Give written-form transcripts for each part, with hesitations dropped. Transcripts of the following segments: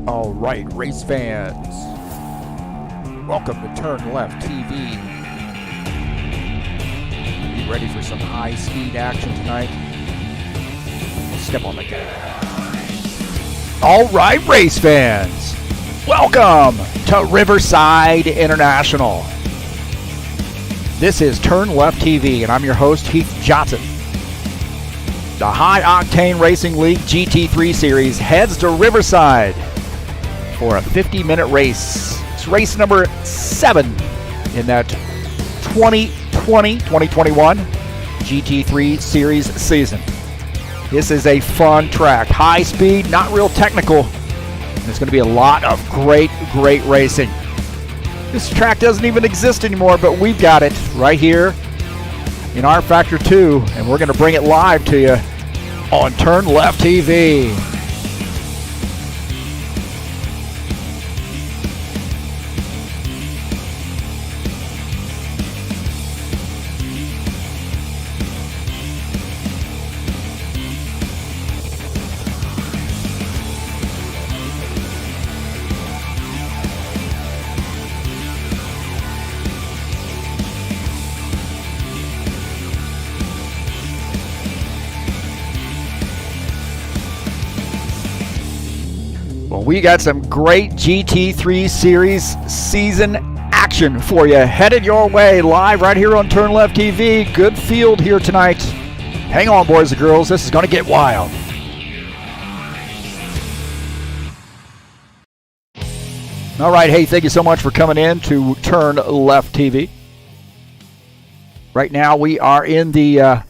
All right, race fans, welcome to TurnLeftTV. You ready for some high-speed action tonight? Step on the gas. All right, race fans, welcome to Riverside International. This is TurnLeftTV, and I'm your host, Heath Johnson. The High Octane Racing League GT3 Series heads to Riverside for a 50-minute race. It's race number 7 in that 2020-2021 GT3 Series season. This is a fun track. High speed, not real technical. There's going to be a lot of great racing. This track doesn't even exist anymore, but we've got it right here in rFactor 2, and we're going to bring it live to you on TurnLeftTV. Well, we got some great GT3 Series season action for you headed your way live right here on TurnLeftTV. Good field here tonight. Hang on, boys and girls. This is going to get wild. All right. Hey, thank you so much for coming in to TurnLeftTV. Right now, we are in the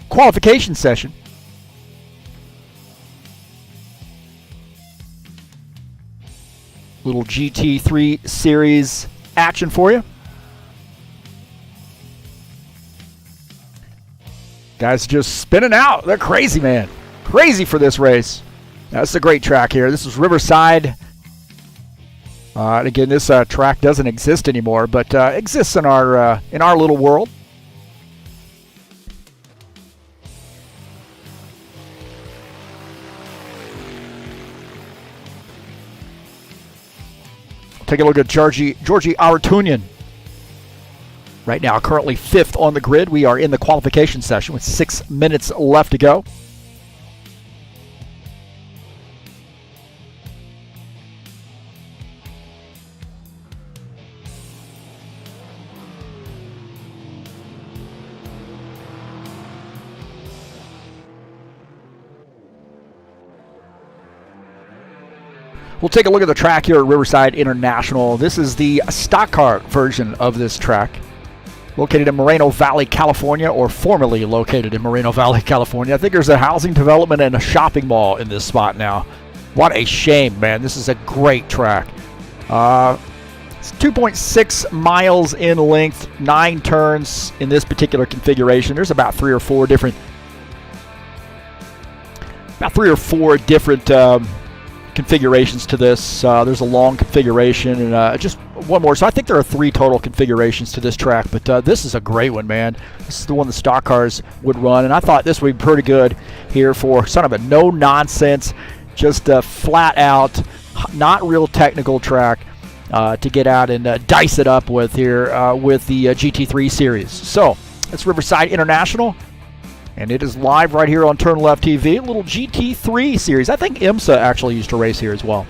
qualification session. Little GT3 Series action for you. Guys just spinning out. They're crazy, man. Crazy for this race. That's a great track here. This is Riverside. Again, this track doesn't exist anymore, but exists in our little world. Take a look at Georgi Aratunian. Right now, currently 5th on the grid. We are in the qualification session with 6 minutes left to go. We'll take a look at the track here at Riverside International. This is the stock car version of this track. Located in Moreno Valley, California, or formerly located in Moreno Valley, California. I think there's a housing development and a shopping mall in this spot now. What a shame, man. This is a great track. It's 2.6 miles in length, 9 turns in this particular configuration. There's about three or four different configurations to this. There's a long configuration and just one more. So I think there are 3 total configurations to this track, but this is a great one, man. This is the one the stock cars would run, and I thought this would be pretty good here for sort of a no-nonsense, just a flat-out, not real technical track to get out and dice it up with here with the GT3 Series. So it's Riverside International. And it is live right here on TurnLeftTV, a little GT3 Series. I think IMSA actually used to race here as well.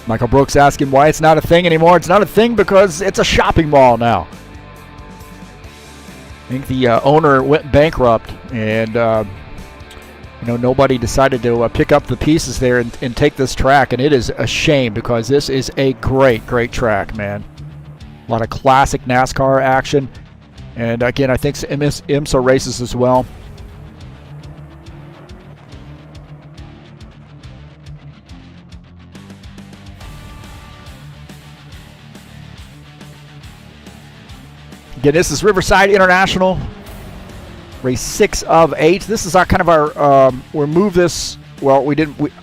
Michael Brooks asking why it's not a thing anymore. It's not a thing because it's a shopping mall now. I think the owner went bankrupt, and nobody decided to pick up the pieces there and take this track, and it is a shame because this is a great track, man. A lot of classic NASCAR action, and again, I think IMSA races as well. Again, this is Riverside International. Race 6 of 8. This is our we'll move this well,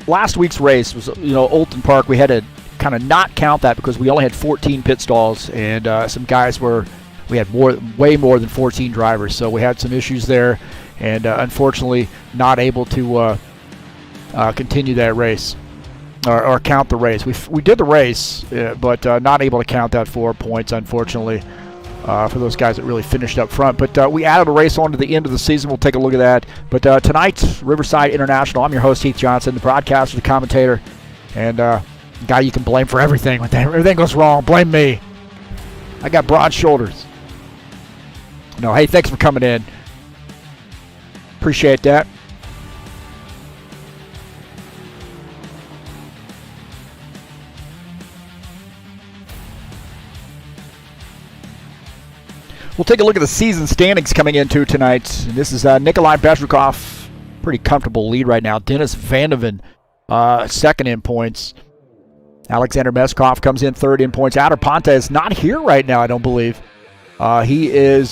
last week's race was, Oulton Park. We had to kind of not count that because we only had 14 pit stalls, and some guys we had way more than 14 drivers, so we had some issues there, and unfortunately not able to continue that race or count the race. We did the race, but not able to count that 4 points, unfortunately, for those guys that really finished up front. But we added a race on to the end of the season. We'll take a look at that. But tonight's Riverside International. I'm your host, Heath Johnson, the broadcaster, the commentator, and guy you can blame for everything. When everything goes wrong, blame me. I got broad shoulders. No, hey, thanks for coming in. Appreciate that. We'll take a look at the season standings coming into tonight. This is Nikolai Bezrikov, pretty comfortable lead right now. Dennis Vandeven, second in points. Alexander Meskov comes in third in points. Outer Ponte is not here right now, I don't believe. He is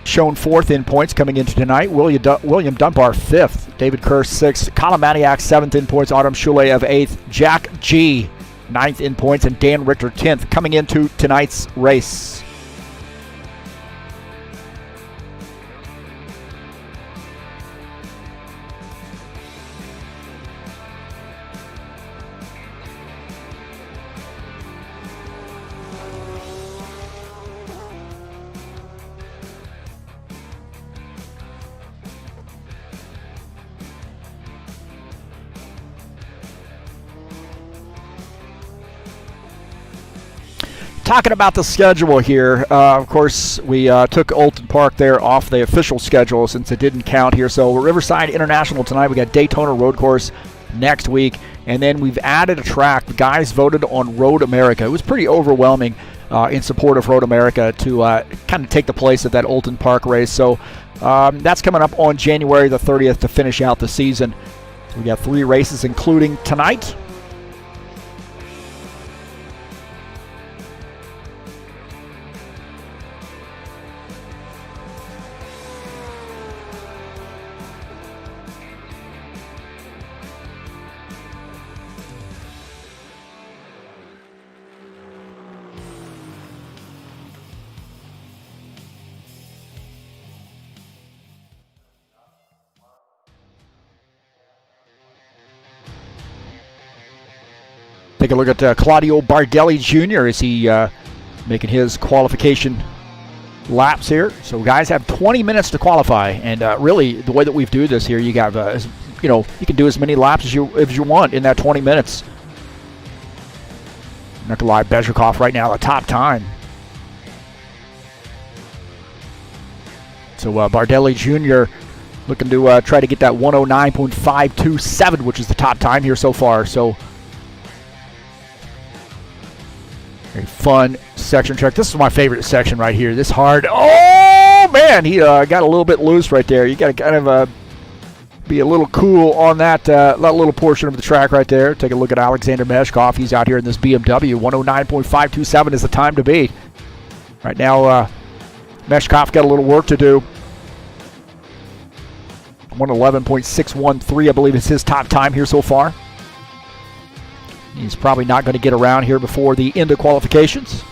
shown fourth in points coming into tonight. William Dunbar fifth. David Kerr sixth. Colin Maniak seventh in points. Autumn Shule of eighth. Jack G ninth in points. And Dan Richter 10th coming into tonight's race. Talking about the schedule here, of course, we took Oulton Park there off the official schedule since it didn't count here. So Riverside International tonight. We got Daytona Road Course next week. And then we've added a track. The guys voted on Road America. It was pretty overwhelming in support of Road America to kind of take the place of that Oulton Park race. So that's coming up on January the 30th to finish out the season. We got 3 races, including tonight. Take a look at Claudio Bardelli Jr. as he making his qualification laps here. So guys have 20 minutes to qualify, and really the way that we do this here, you got you can do as many laps as you want in that 20 minutes. Nikolai Bezrikov right now the top time. So Bardelli Jr. looking to try to get that 109.527, which is the top time here so far. So very fun section track. This is my favorite section right here. This hard. Oh, man. He got a little bit loose right there. You got to kind of be a little cool on that little portion of the track right there. Take a look at Alexander Meshkov. He's out here in this BMW. 109.527 is the time to beat. Right now, Meshkov got a little work to do. 111.613, I believe, is his top time here so far. He's probably not going to get around here before the end of qualifications.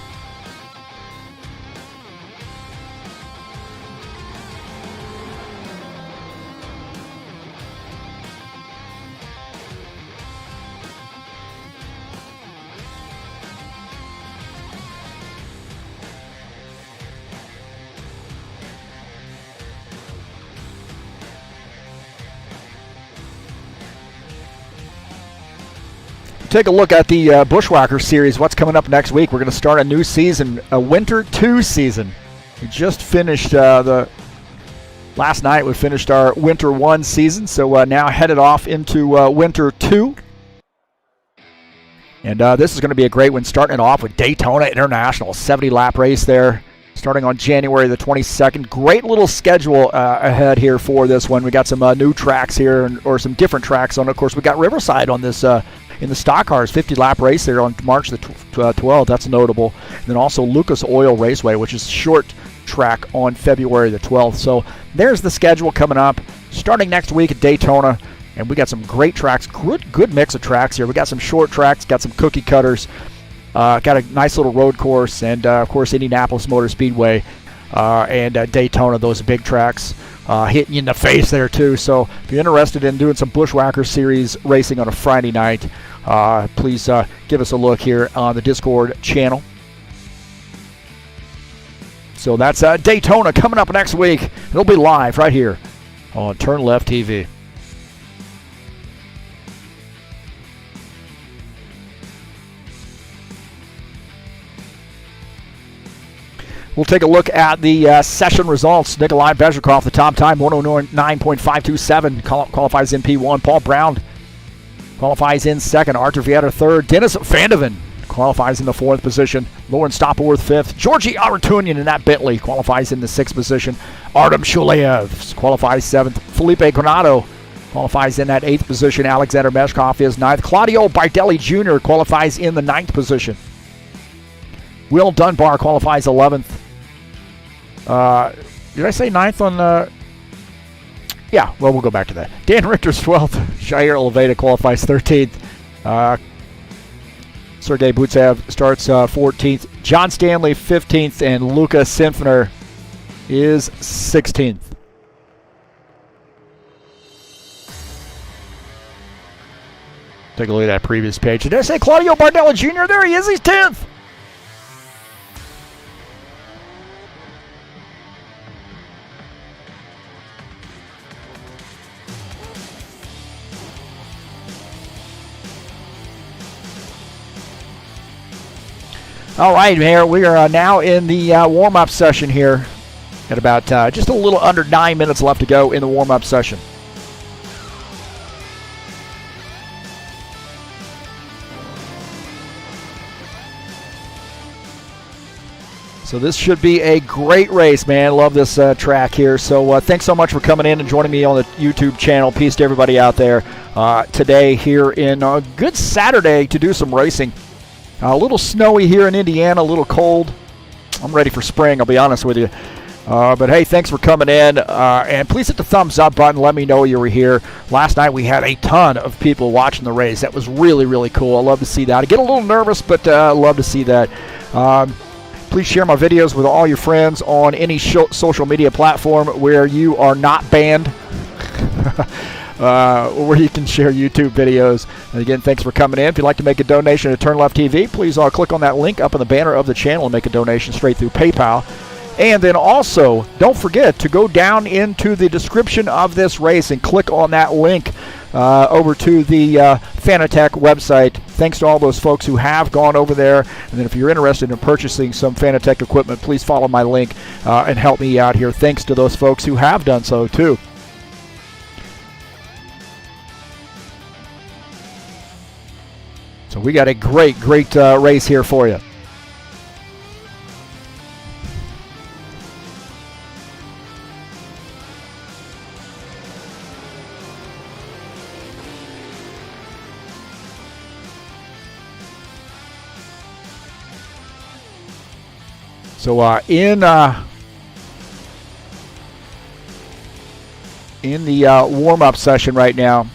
Take a look at the Bushwhacker Series. What's coming up next week? We're going to start a new season, a Winter 2 season. We just finished last night. We finished our Winter 1 season, so now headed off into Winter 2. And this is going to be a great one, starting it off with Daytona International, 70-lap race there, starting on January the 22nd. Great little schedule ahead here for this one. We got some new tracks here, or some different tracks on. Of course, we got Riverside on this in the stock cars, 50-lap race there on March the 12th. That's notable. And then also Lucas Oil Raceway, which is short track on February the 12th. So there's the schedule coming up. Starting next week at Daytona, And we got some great tracks, good mix of tracks here. We got some short tracks, got some cookie cutters, got a nice little road course, and of course Indianapolis Motor Speedway and Daytona, those big tracks hitting you in the face there too. So if you're interested in doing some Bushwhacker Series racing on a Friday night, please give us a look here on the Discord channel. So that's Daytona coming up next week. It'll be live right here on TurnLeftTV. We'll take a look at the session results. Nikolai Bezhikov, the top time, 109.527, qualifies in P1. Paul Brown qualifies in second. Arthur Vieta third. Dennis Vandeven qualifies in the fourth position. Lauren Stopperworth fifth. Georgi Aratunian in that Bentley qualifies in the sixth position. Artem Shuleyev qualifies seventh. Felipe Granado qualifies in that eighth position. Alexander Meshkov is ninth. Claudio Bardelli Jr. qualifies in the ninth position. Will Dunbar qualifies 11th. Did I say 9th on yeah, well, we'll go back to that. Dan Richter's 12th. Jair Oliveda qualifies 13th. Sergei Butsev starts 14th. John Stanley 15th. And Luca Sinfner is 16th. Take a look at that previous page. Did I say Claudio Bardelli Jr.? There he is. He's 10th. All right, Mayor, we are now in the warm-up session here. Got about just a little under 9 minutes left to go in the warm-up session. So this should be a great race, man. Love this track here. So thanks so much for coming in and joining me on the YouTube channel. Peace to everybody out there today here in a good Saturday to do some racing. A little snowy here in Indiana, a little cold. I'm ready for spring, I'll be honest with you. But hey, thanks for coming in. And please hit the thumbs up button. Let me know you were here. Last night we had a ton of people watching the race. That was really, really cool. I love to see that. I get a little nervous, but love to see that. Please share my videos with all your friends on any social media platform where you are not banned. Where you can share YouTube videos. And again, thanks for coming in. If you'd like to make a donation to TurnLeftTV, please click on that link up in the banner of the channel and make a donation straight through PayPal. And then also, don't forget to go down into the description of this race and click on that link over to the Fanatec website. Thanks to all those folks who have gone over there. And then if you're interested in purchasing some Fanatec equipment, please follow my link and help me out here. Thanks to those folks who have done so too. So we got a great race here for you. So in the warm-up session right now,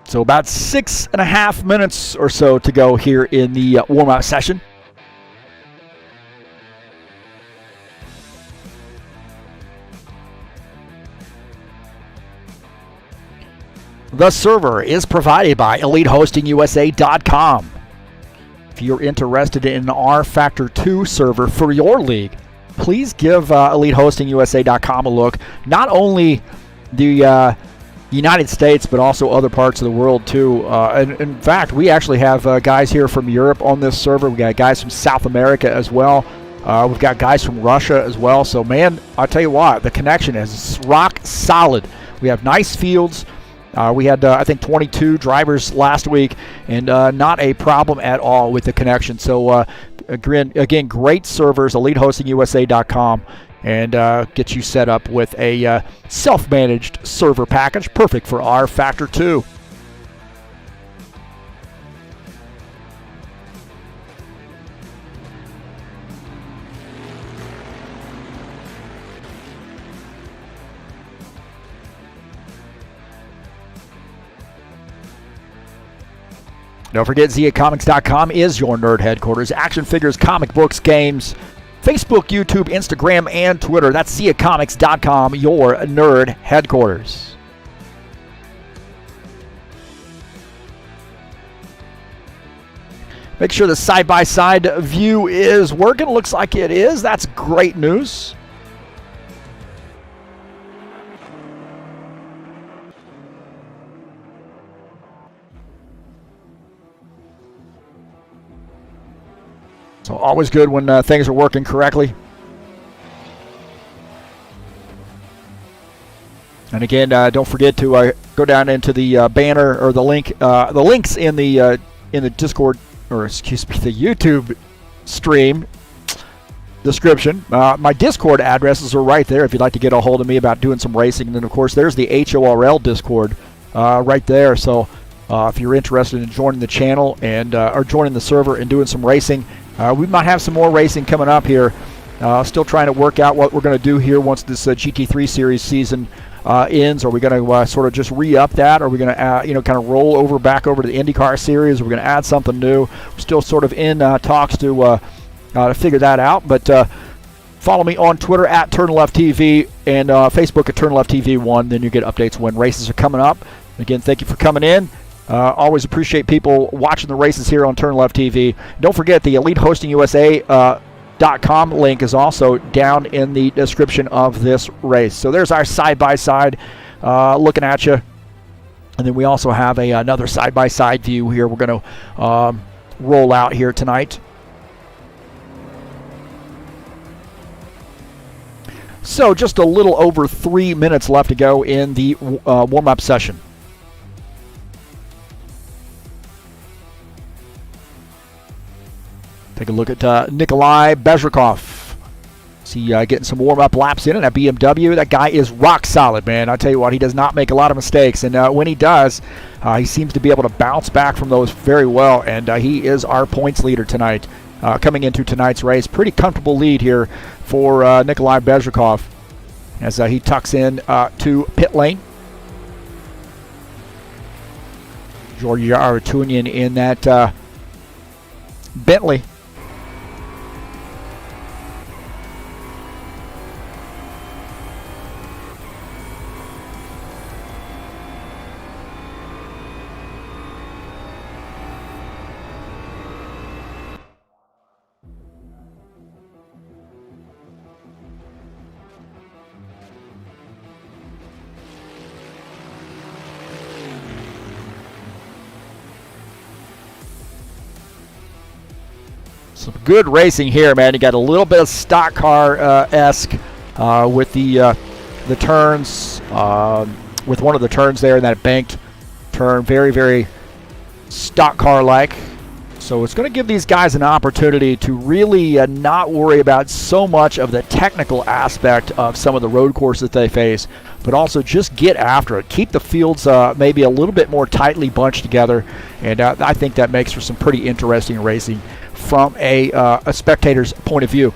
so about 6.5 minutes or so to go here in the warm-up session. The server is provided by EliteHostingUSA.com. If you're interested in an rFactor 2 server for your league, please give EliteHostingUSA.com a look. Not only the United States, but also other parts of the world too. And in fact, we actually have guys here from Europe on this server. We got guys from South America as well. We've got guys from Russia as well. So man, I'll tell you what, the connection is rock solid. We have nice fields. We had, I think, 22 drivers last week, and not a problem at all with the connection. So, again, great servers, EliteHostingUSA.com, and get you set up with a self-managed server package, perfect for rFactor 2. Don't forget, ZiaComics.com is your nerd headquarters. Action figures, comic books, games, Facebook, YouTube, Instagram, and Twitter. That's ZiaComics.com, your nerd headquarters. Make sure the side-by-side view is working. Looks like it is. That's great news. So always good when things are working correctly. And again, don't forget to go down into the banner or the link, the links in the Discord, or excuse me, the YouTube stream description. My Discord addresses are right there if you'd like to get a hold of me about doing some racing. And then, of course, there's the HORL Discord right there. So if you're interested in joining the channel and or joining the server and doing some racing, we might have some more racing coming up here. Still trying to work out what we're going to do here once this GT3 series season ends. Are we going to sort of just re-up that? Or are we going to kind of roll over back over to the IndyCar series? Are we going to add something new? We're still sort of in talks to figure that out. But follow me on Twitter at TurnLeftTV and Facebook at TurnLeftTV1. Then you get updates when races are coming up. Again, thank you for coming in. Always appreciate people watching the races here on TurnLeftTV. Don't forget the EliteHostingUSA.com link is also down in the description of this race. So there's our side-by-side looking at you. And then we also have another side-by-side view here we're going to roll out here tonight. So just a little over 3 minutes left to go in the warm-up session. Take a look at Nikolai Bezrikov. See, getting some warm-up laps in at BMW. That guy is rock solid, man. I tell you what, he does not make a lot of mistakes. And when he does, he seems to be able to bounce back from those very well. And he is our points leader tonight, coming into tonight's race. Pretty comfortable lead here for Nikolai Bezrikov as he tucks in to pit lane. Georgia Aratunian in that Bentley. Some good racing here, man. You got a little bit of stock car esque with the turns, with one of the turns there in that banked turn. Very, very stock car like. So it's going to give these guys an opportunity to really not worry about so much of the technical aspect of some of the road courses they face, but also just get after it. Keep the fields maybe a little bit more tightly bunched together, and I think that makes for some pretty interesting racing from a spectator's point of view.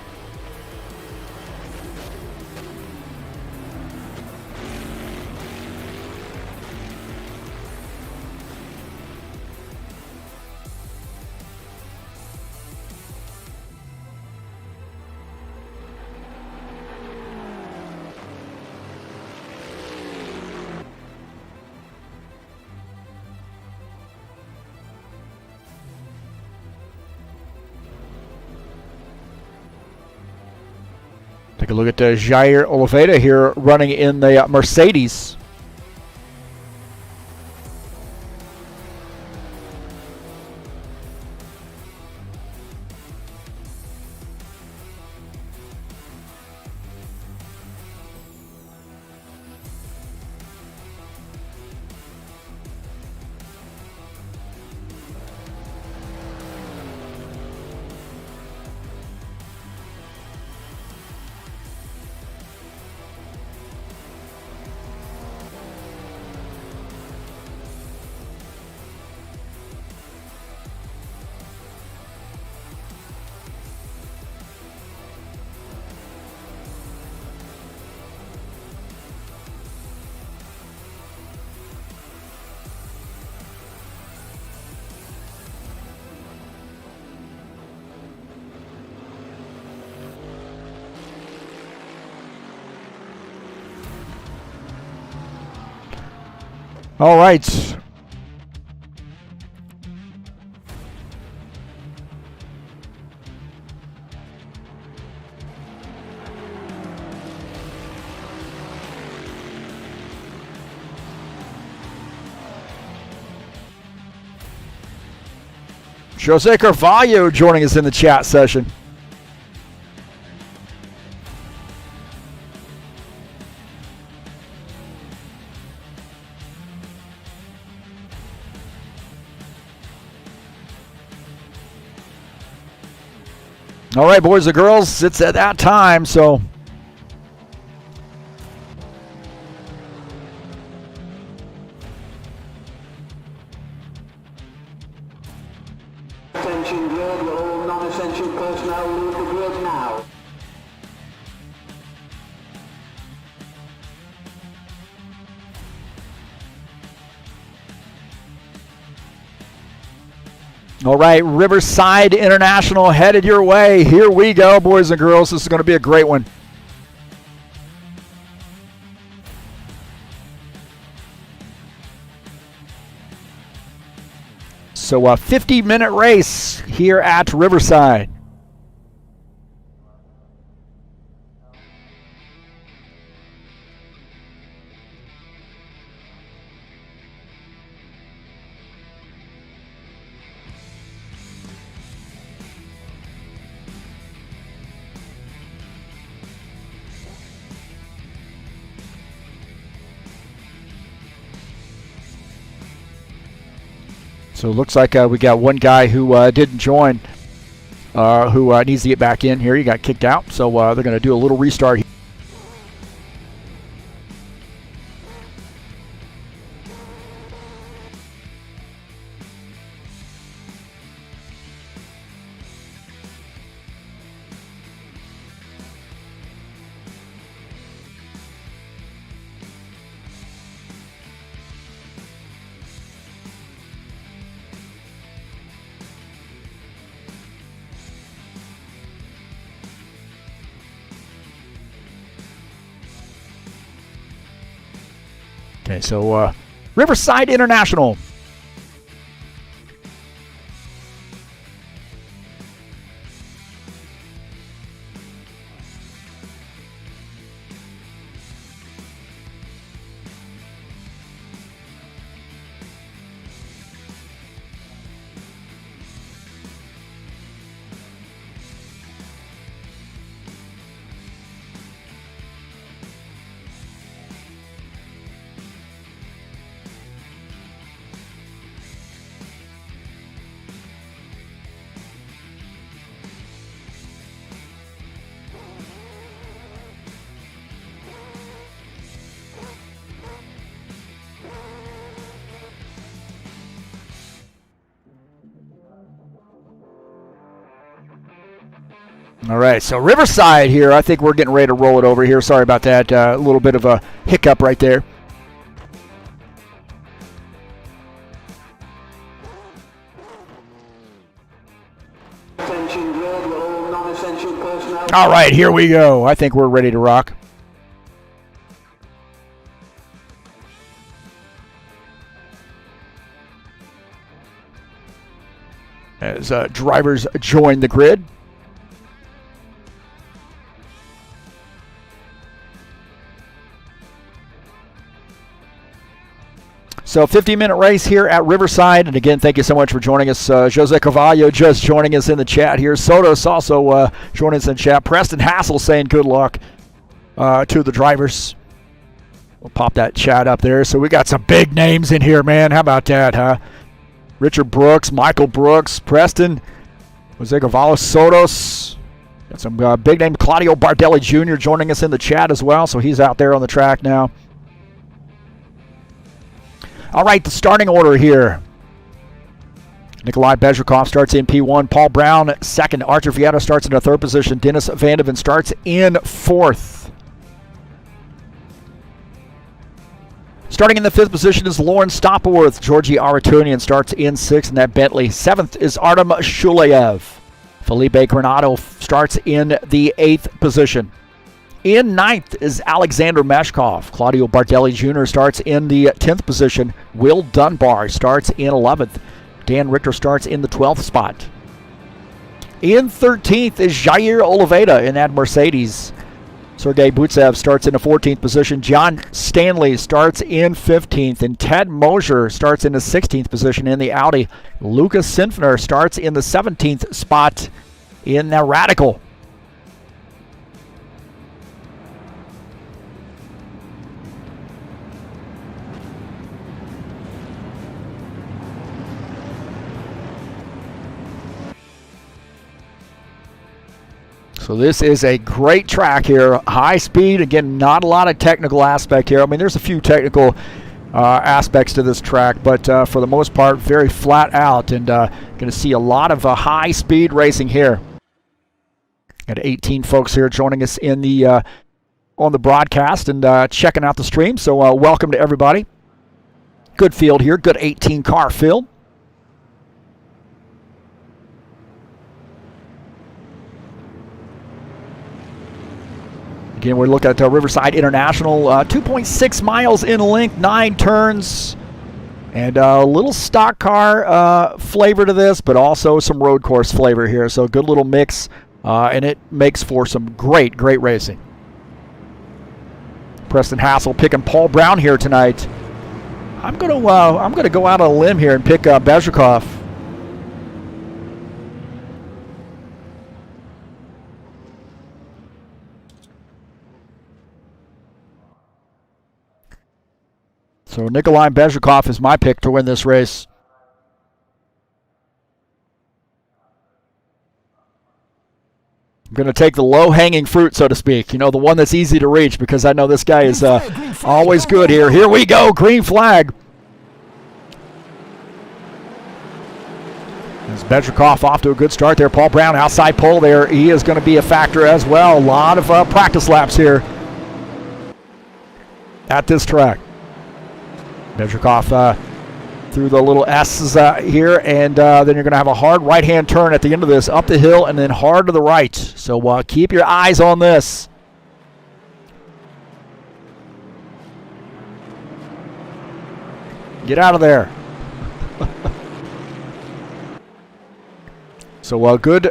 Take a look at Jair Oliveira here running in the Mercedes. All right. Jose Carvalho joining us in the chat session. All right, boys and girls, it's at that time, so attention grid, all non-essential personnel leave the grid now. all right, Riverside International headed your way. Here we go, boys and girls. This is going to be a great one. So a 50-minute race here at Riverside. So it looks like we got one guy who didn't join, who needs to get back in here. He got kicked out, so they're going to do a little restart. Okay, so Riverside International. All right, so Riverside here. I think we're getting ready to roll it over here. Sorry about that. A little bit of a hiccup right there. Attention grid, all non-essential personnel. All right, here we go. I think we're ready to rock. As drivers join the grid. So 50-minute race here at Riverside. And again, thank you so much for joining us. Jose Carvalho just joining us in the chat here. Sotos also joining us in chat. Preston Hassel saying good luck to the drivers. We'll pop that chat up there. So we got some big names in here, man. How about that, huh? Richard Brooks, Michael Brooks, Preston, Jose Carvalho, Sotos. Got some big name. Claudio Bardelli Jr. joining us in the chat as well. So he's out there on the track now. All right, the starting order here. Nikolai Bezrikov starts in P1. Paul Brown, second. Archer Vieta starts in the third position. Dennis Vandeven starts in fourth. Starting in the fifth position is Lauren Stopworth. Georgie Aratunian starts in sixth in that Bentley. Seventh is Artem Shulayev. Felipe Granado starts in the eighth position. In 9th is Alexander Meshkov. Claudio Bardelli Jr. starts in the 10th position. Will Dunbar starts in 11th. Dan Richter starts in the 12th spot. In 13th is Jair Oliveira in that Mercedes. Sergei Butsev starts in the 14th position. John Stanley starts in 15th. And Ted Mosier starts in the 16th position in the Audi. Lucas Sinfner starts in the 17th spot in the Radical. So this is a great track here. High speed. Again, not a lot of technical aspect here. I mean, there's a few technical aspects to this track, but for the most part, very flat out. And going to see a lot of high speed racing here. Got 18 folks here joining us in the on the broadcast and checking out the stream. So welcome to everybody. Good field here. Good 18 car field. Again, we're looking at Riverside International, 2.6 miles in length, 9 turns, and a little stock car flavor to this, but also some road course flavor here. So good little mix, and it makes for some great racing. Preston Hassel picking Paul Brown here tonight. I'm gonna go out on a limb here and pick Bezhikov. So Nikolai Bezhikov is my pick to win this race. I'm going to take the low-hanging fruit, so to speak. You know, the one that's easy to reach, because I know this guy is always good here. Here we go, green flag. As Bezhikov off to a good start there. Paul Brown outside pole there. He is going to be a factor as well. A lot of practice laps here at this track. Bezhikov through the little S's here, and then you're going to have a hard right-hand turn at the end of this, up the hill and then hard to the right. So keep your eyes on this. Get out of there. So a good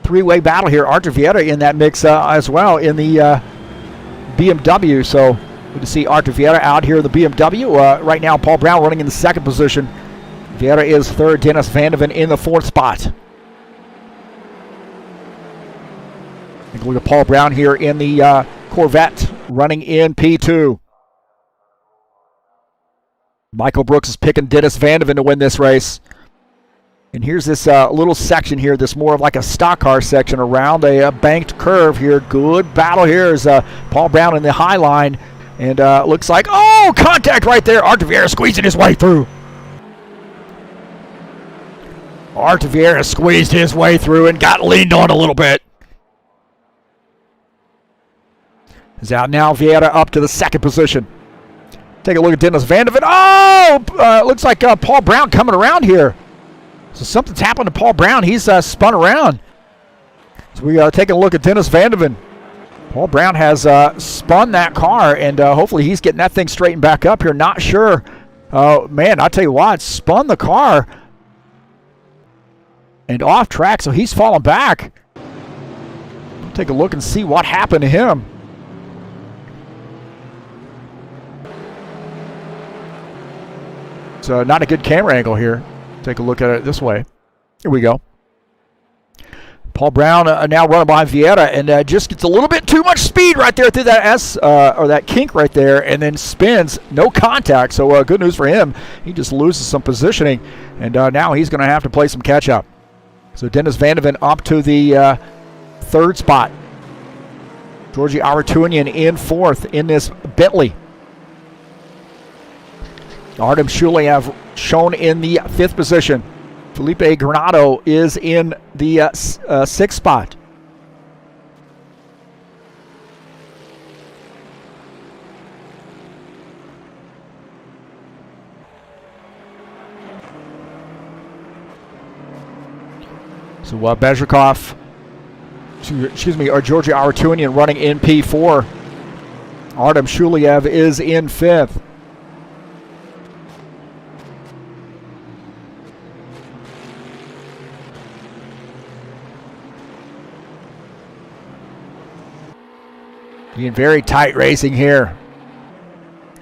three-way battle here. Artur Vieira in that mix as well in the BMW. So good to see Artur Vieira out here in the BMW. Right now, Paul Brown running in the 2nd position. Vieira is 3rd. Dennis Vandeven in the 4th spot. Take a look at Paul Brown here in the Corvette running in P2. Michael Brooks is picking Dennis Vandeven to win this race. And here's this little section here, this more of like a stock car section around a banked curve here. Good battle here is Paul Brown in the high line. And looks like, oh, contact right there. Artur Vieira squeezing his way through. Artur Vieira squeezed his way through and got leaned on a little bit. Is out now. Vieira up to the 2nd position. Take a look at Dennis Vandeven. Oh, looks like Paul Brown coming around here. So something's happened to Paul Brown. He's spun around. So we are taking a look at Dennis Vandeven. Paul Brown has spun that car, and hopefully he's getting that thing straightened back up here. Not sure. Man, I'll tell you what, spun the car and off track, so he's falling back. We'll take a look and see what happened to him. So not a good camera angle here. Take a look at it this way. Here we go. Paul Brown now running behind Vieira, and just gets a little bit too much speed right there through that or that kink right there, and then spins. No contact, so good news for him. He just loses some positioning, and now he's going to have to play some catch-up. So Dennis Vandeven up to the 3rd spot. Georgi Aratunian in 4th in this Bentley. Artem Shulev shown in the 5th position. Felipe Granado is in the 6th spot. So Bezhikov or Georgia Artunian running in P4. Artem Shuliev is in 5th. Being very tight racing here.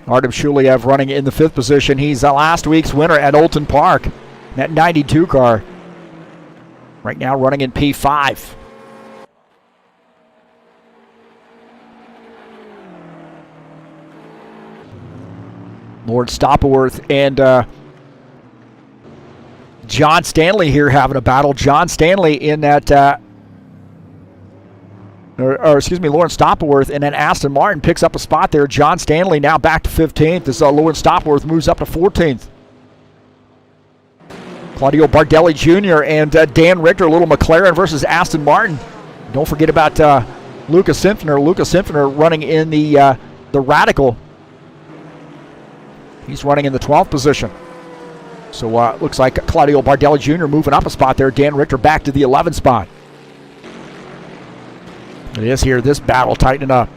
Artem Shuliev running in the 5th position. He's last week's winner at Olton Park. That 92 car. Right now running in P5. Lord Stopworth and John Stanley here having a battle. John Stanley in that... Lawrence Stopworth, and then Aston Martin picks up a spot there. John Stanley now back to 15th as Lawrence Stopworth moves up to 14th. Claudio Bardelli Jr. and Dan Richter, little McLaren versus Aston Martin. Don't forget about Lucas Simpsoner. Lucas Simpsoner running in the Radical. He's running in the 12th position. So looks like Claudio Bardelli Jr. moving up a spot there. Dan Richter back to the 11th spot. It is here, this battle tightening up.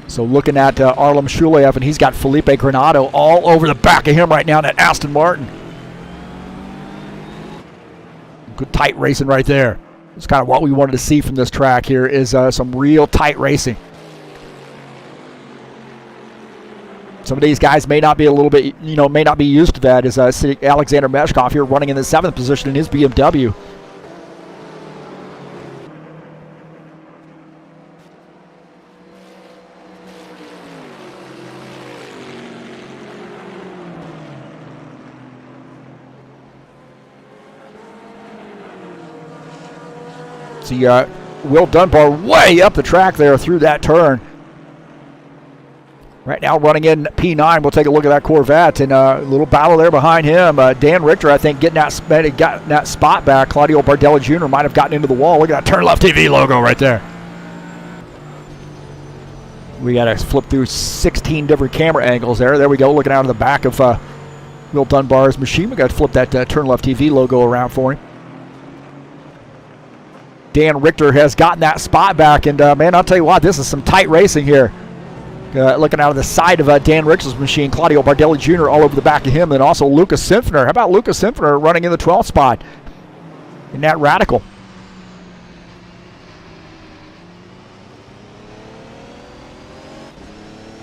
So looking at Artem Shuliev, and he's got Felipe Granado all over the back of him right now in that Aston Martin. Good tight racing right there. It's kind of what we wanted to see from this track here, is some real tight racing. Some of these guys may not be a little bit, may not be used to that, as Alexander Meshkov here running in the 7th position in his BMW. See Will Dunbar way up the track there through that turn. Right now running in P9. We'll take a look at that Corvette, and a little battle there behind him. Dan Richter, I think, getting that spot back. Claudio Bardelli Jr. might have gotten into the wall. Look at that TurnLeftTV logo right there. We got to flip through 16 different camera angles there. There we go, looking out of the back of Will Dunbar's machine. We got to flip that TurnLeftTV logo around for him. Dan Richter has gotten that spot back, and man, I'll tell you what, this is some tight racing here. Looking out of the side of Dan Richter's machine, Claudio Bardelli Jr. all over the back of him, and also Lucas Simpsoner. How about Lucas Simpsoner running in the 12th spot in that Radical?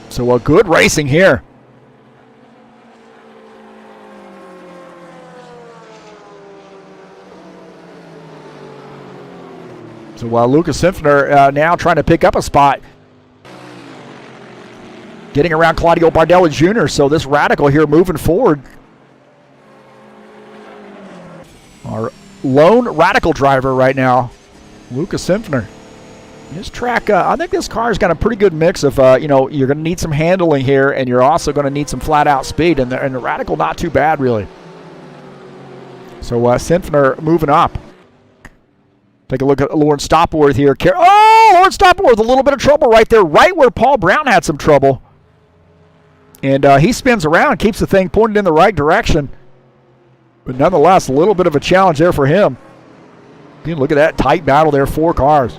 So good racing here. So while Lucas Simpsoner now trying to pick up a spot, getting around Claudio Bardelli Jr. So this Radical here moving forward. Our lone Radical driver right now, Lucas Simpsoner. This track, I think this car's got a pretty good mix of, you're going to need some handling here, and you're also going to need some flat-out speed, and the Radical not too bad, really. So Simpsoner moving up. Take a look at Lawrence Stopworth here. Oh, Lawrence Stopworth, a little bit of trouble right there, right where Paul Brown had some trouble. And he spins around, keeps the thing pointed in the right direction. But nonetheless, a little bit of a challenge there for him. You can look at that tight battle there, 4 cars.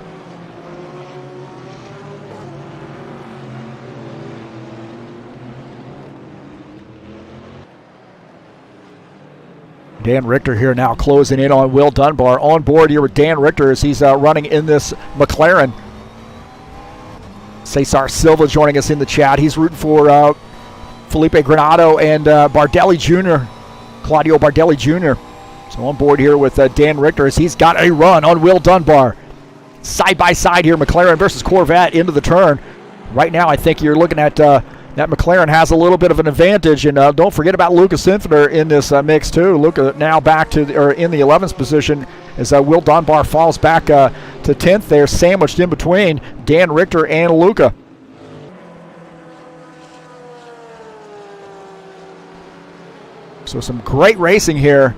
Dan Richter here now closing in on Will Dunbar. On board here with Dan Richter as he's running in this McLaren. Cesar Silva joining us in the chat. He's rooting for Felipe Granado and Bardelli Jr., Claudio Bardelli Jr. So on board here with Dan Richter as he's got a run on Will Dunbar. Side by side here, McLaren versus Corvette into the turn. Right now I think you're looking at that McLaren has a little bit of an advantage, and don't forget about Lucas Simpsoner in this mix too. Luca now back to in the 11th position as Will Dunbar falls back to 10th there, sandwiched in between Dan Richter and Luca. So some great racing here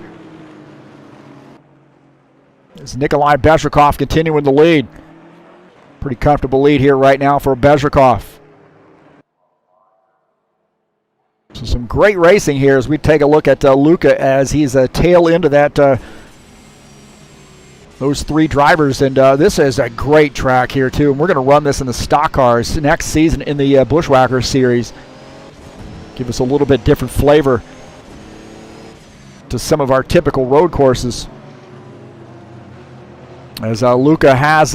as Nikolai Bezhrikov continuing the lead. Pretty comfortable lead here right now for Bezhrikov. So some great racing here as we take a look at Luca as he's a tail into that those three drivers. And this is a great track here, too. And we're going to run this in the stock cars next season in the Bushwhacker Series. Give us a little bit different flavor to some of our typical road courses. As Luca has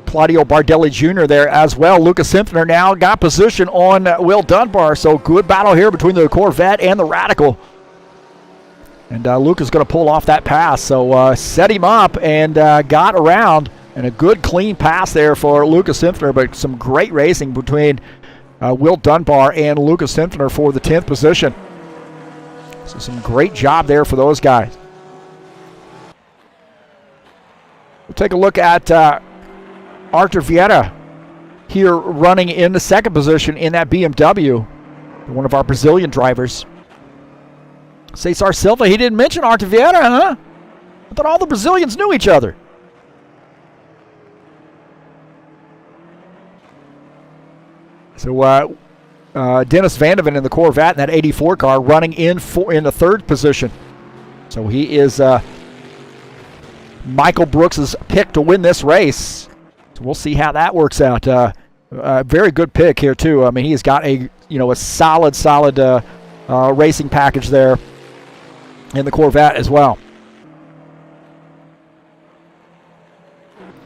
Claudio Bardelli Jr. there as well. Lucas Simpsoner now got position on Will Dunbar. So good battle here between the Corvette and the Radical. And Luca's going to pull off that pass. So set him up and got around. And a good clean pass there for Lucas Simpsoner. But some great racing between Will Dunbar and Lucas Simpsoner for the 10th position. So some great job there for those guys. We'll take a look at Arthur Vieira here running in the second position in that BMW. One of our Brazilian drivers. Cesar Silva, he didn't mention Arthur Vieira, huh? I thought all the Brazilians knew each other. So Dennis Vandeven in the Corvette in that 84 car running in the third position. So he is Michael Brooks' pick to win this race. So we'll see how that works out. Very good pick here too. I mean, he's got a solid racing package there in the Corvette as well.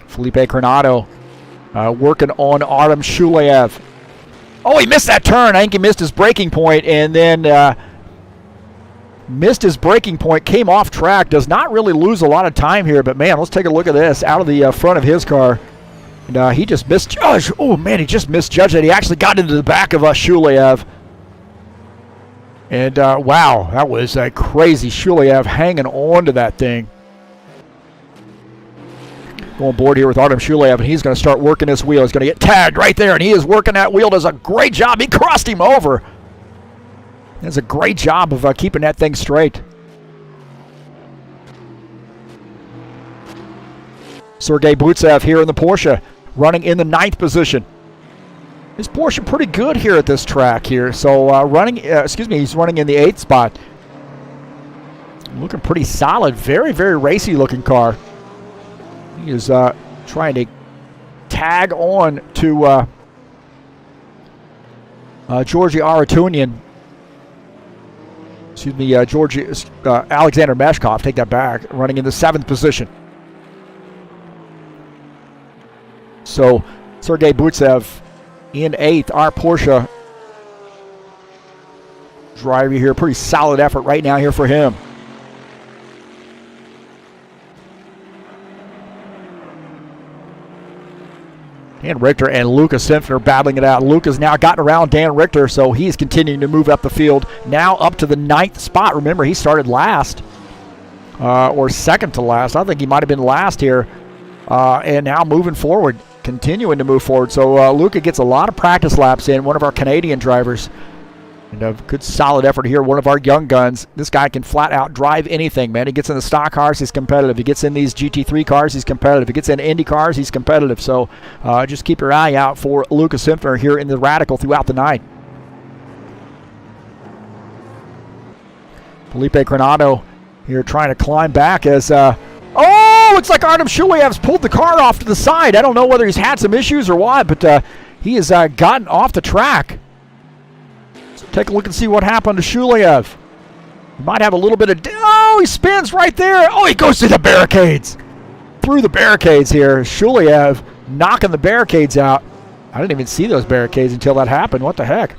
Felipe Coronado working on Artem Shulayev. Oh, he missed that turn. I think he missed his braking point, and then missed his braking point, came off track. Does not really lose a lot of time here, but man, let's take a look at this out of the front of his car. And he just misjudged. Oh man, he just misjudged it. He actually got into the back of Shulayev. And wow, that was crazy. Shulayev hanging on to that thing. Going board here with Artem Shulayev, and he's going to start working this wheel. He's going to get tagged right there, and he is working that wheel. Does a great job. He crossed him over. Does a great job of keeping that thing straight. Sergei Butsev here in the Porsche, running in the 9th position. His Porsche pretty good here at this track here. So he's running in the 8th spot. Looking pretty solid. Very, very racy looking car. He is trying to tag on to Georgi Aratunian. Excuse me, Alexander Meshkov, take that back, running in the 7th position. So Sergei Butsev in 8th. Our Porsche driver here, pretty solid effort right now here for him. Dan Richter and Lucas Simpson battling it out. Lucas now gotten around Dan Richter, so he's continuing to move up the field. Now up to the 9th spot. Remember, he started last, or second to last. I think he might have been last here. And now moving forward, continuing to move forward. So Luca gets a lot of practice laps in, one of our Canadian drivers. And a good solid effort here, one of our young guns. This guy can flat out drive anything, man. He gets in the stock cars, he's competitive. He gets in these GT3 cars, he's competitive. He gets in Indy cars, he's competitive. So just keep your eye out for Lucas Simpson here in the Radical throughout the night. Felipe Coronado here trying to climb back as... looks like Artem Shuleyev's pulled the car off to the side. I don't know whether he's had some issues or what, but he has gotten off the track. Take a look and see what happened to Shuleyev. He might have a little bit of... Oh, he spins right there. Oh, he goes through the barricades. Through the barricades here. Shuleyev knocking the barricades out. I didn't even see those barricades until that happened. What the heck?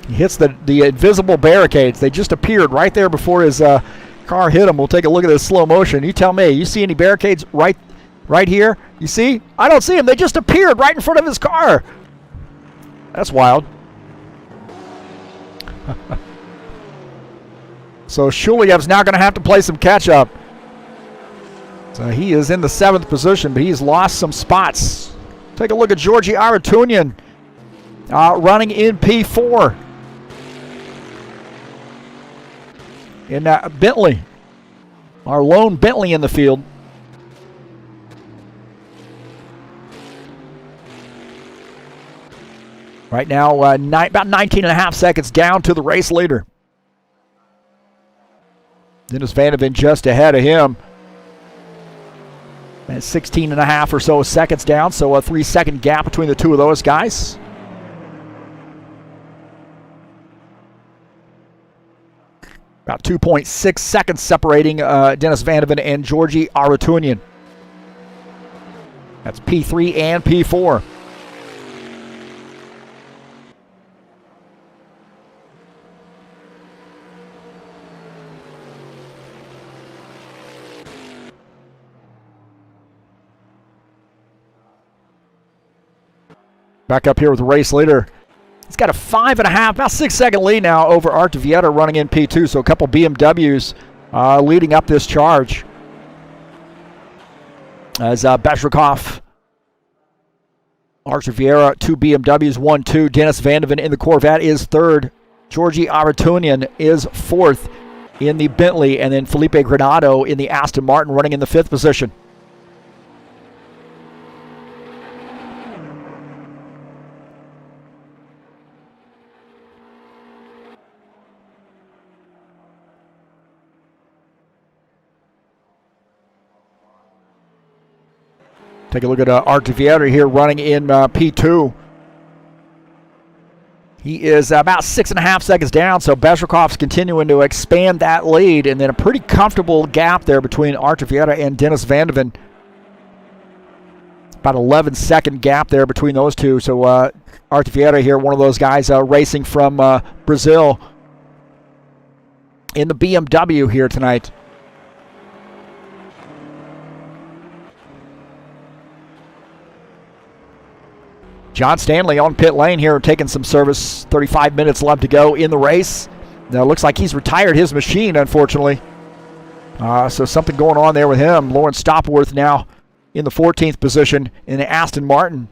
He hits the invisible barricades. They just appeared right there before his car hit him. We'll take a look at this slow motion. You tell me. You see any barricades right here? You see? I don't see them. They just appeared right in front of his car. That's wild. So Shuleyev's now going to have to play some catch-up. So he is in the 7th position, but he's lost some spots. Take a look at Georgi Aratunian running in P4. In Bentley. Our lone Bentley in the field. Right now, about 19 and a half seconds down to the race leader. Dennis Vandeven just ahead of him. And 16 and a half or so seconds down, so a 3-second gap between the two of those guys. About 2.6 seconds separating Dennis Vandeven and Georgi Aratunian. That's P3 and P4. Back up here with the race leader. He's got a 5.5, about 6-second lead now over Art Vieta running in P2. So a couple BMWs leading up this charge. As Beshrikov, Archer Vieira, 2 BMWs, 1-2. Dennis Vandeven in the Corvette is 3rd. Georgi Aratunian is 4th in the Bentley. And then Felipe Granado in the Aston Martin running in the 5th position. Take a look at Art Vieta here running in P2. He is about 6.5 seconds down, so Besrikov's continuing to expand that lead, and then a pretty comfortable gap there between Art Vieta and Dennis Vandeven. About 11-second gap there between those two, so Art Vieta here, one of those guys racing from Brazil in the BMW here tonight. John Stanley on pit lane here taking some service. 35 minutes left to go in the race. Now it looks like he's retired his machine, unfortunately. So something going on there with him. Lawrence Stopworth now in the 14th position in the Aston Martin.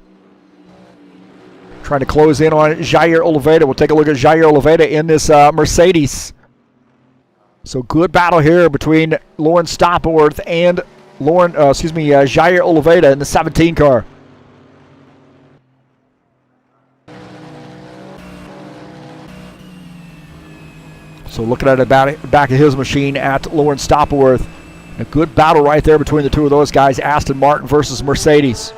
Trying to close in on Jair Oliveira. We'll take a look at Jair Oliveira in this Mercedes. So good battle here between Lawrence Stopworth and Jair Oliveira in the 17 car. So looking at it back of his machine at Lawrence Stopworth. A good battle right there between the two of those guys, Aston Martin versus Mercedes.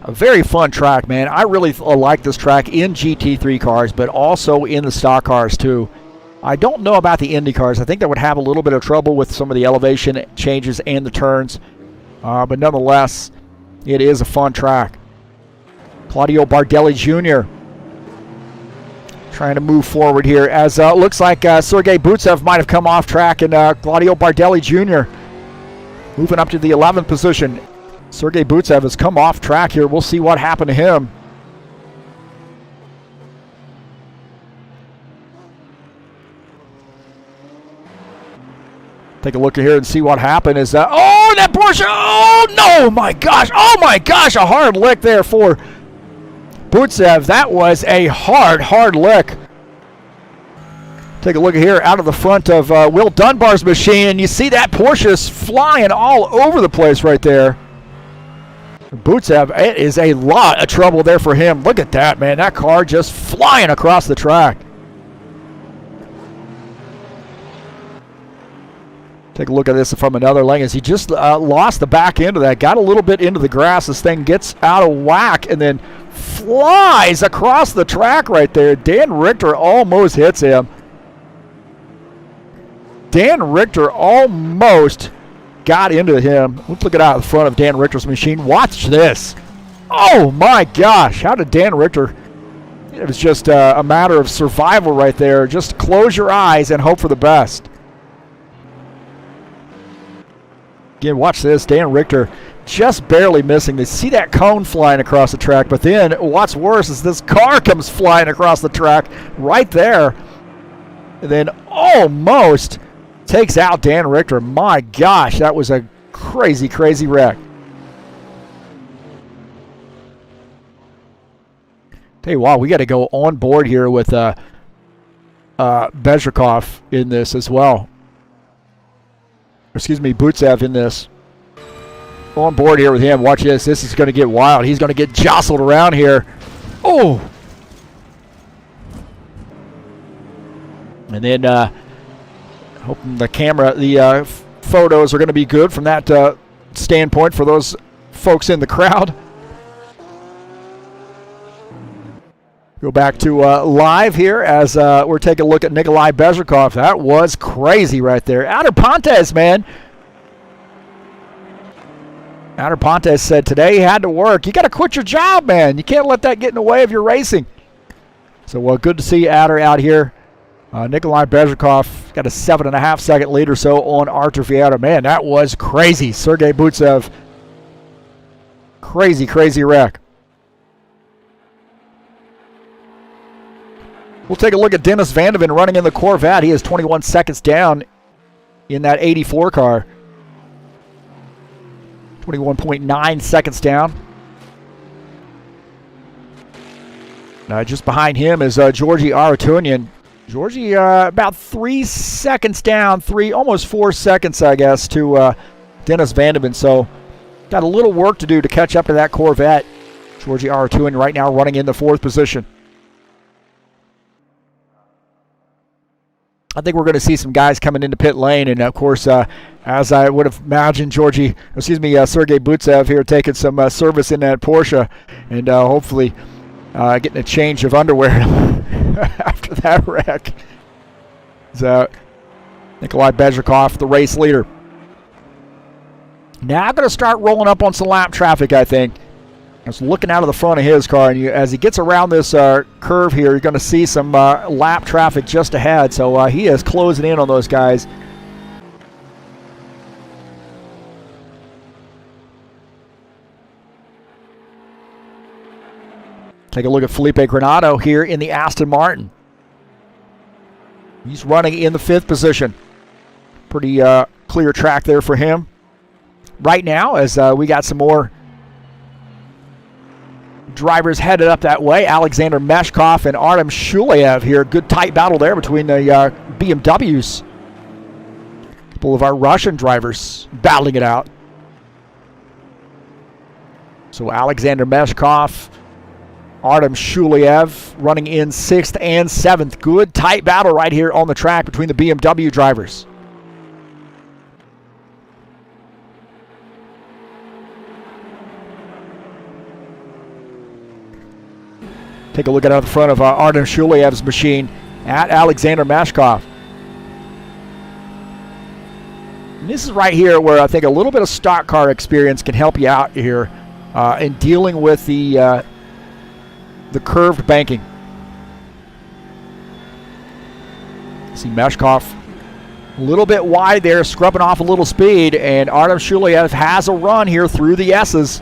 A very fun track, man. I really like this track in GT3 cars, but also in the stock cars too. I don't know about the Indy cars. I think they would have a little bit of trouble with some of the elevation changes and the turns. But nonetheless, it is a fun track. Claudio Bardelli Jr. trying to move forward here as looks like Sergei Butsev might have come off track, and Claudio Bardelli Jr. moving up to the 11th position. Sergei Butsev has come off track here. We'll see what happened to him. Take a look here and see what happened. Is oh, that Porsche! Oh no, my gosh! Oh my gosh! A hard lick there for Butsev. That was a hard lick. Take a look here out of the front of Will Dunbar's machine, and you see that Porsche's flying all over the place right there. Butsev, it is a lot of trouble there for him. Look at that, man. That car just flying across the track. Take a look at this from another lane as he just lost the back end of that. Got a little bit into the grass. This thing gets out of whack and then flies across the track right there. Dan Richter almost hits him. Dan Richter almost got into him. Let's look at out the front of Dan Richter's machine. Watch this. Oh my gosh. How did Dan Richter? It was just a matter of survival right there. Just close your eyes and hope for the best. Again, watch this. Dan Richter just barely missing. They see that cone flying across the track, but then what's worse is this car comes flying across the track right there and then almost takes out Dan Richter. My gosh, that was a crazy wreck. Tell you what, we got to go on board here with Bezrikov in this as well. Excuse me, Butsev in this. On board here with him. Watch this. This is going to get wild. He's going to get jostled around here. Oh! And then hoping the photos are going to be good from that standpoint for those folks in the crowd. Go back to live here as we're taking a look at Nikolai Bezrikov. That was crazy right there. Outer Pontes, man. Outer Pontes said today he had to work. You got to quit your job, man. You can't let that get in the way of your racing. So good to see Outer out here. Nikolai Bezrikov got a 7.5 second lead or so on Artur Vieira. Man, that was crazy. Sergei Butsev. Crazy, crazy wreck. We'll take a look at Dennis Vandeven running in the Corvette. He is 21 seconds down in that 84 car. 21.9 seconds down. Just behind him is Georgi Aratunian. Georgi about 3 seconds down, almost 4 seconds, I guess, to Dennis Vandeven. So got a little work to do to catch up to that Corvette. Georgi Aratunian right now running in the 4th position. I think we're going to see some guys coming into pit lane, and of course, as I would have imagined, Sergei Butsev here taking some service in that Porsche, and hopefully getting a change of underwear after that wreck. So, Nikolai Bezrikov, the race leader. Now going to start rolling up on some lap traffic, I think. I was looking out of the front of his car, and as he gets around this curve here, you're going to see some lap traffic just ahead. So he is closing in on those guys. Take a look at Felipe Granado here in the Aston Martin. He's running in the 5th position. Pretty clear track there for him. Right now, as we got some more drivers headed up that way. Alexander Meshkov and Artem Shuleyev here. Good tight battle there between the BMWs. A couple of our Russian drivers battling it out. So Alexander Meshkov, Artem Shuleyev running in 6th and 7th. Good tight battle right here on the track between the BMW drivers. Take a look at out the front of Artem Shuleyev's machine at Alexander Meshkov. And this is right here where I think a little bit of stock car experience can help you out here in dealing with the curved banking. See Meshkov a little bit wide there, scrubbing off a little speed, and Artem Shuleyev has a run here through the S's.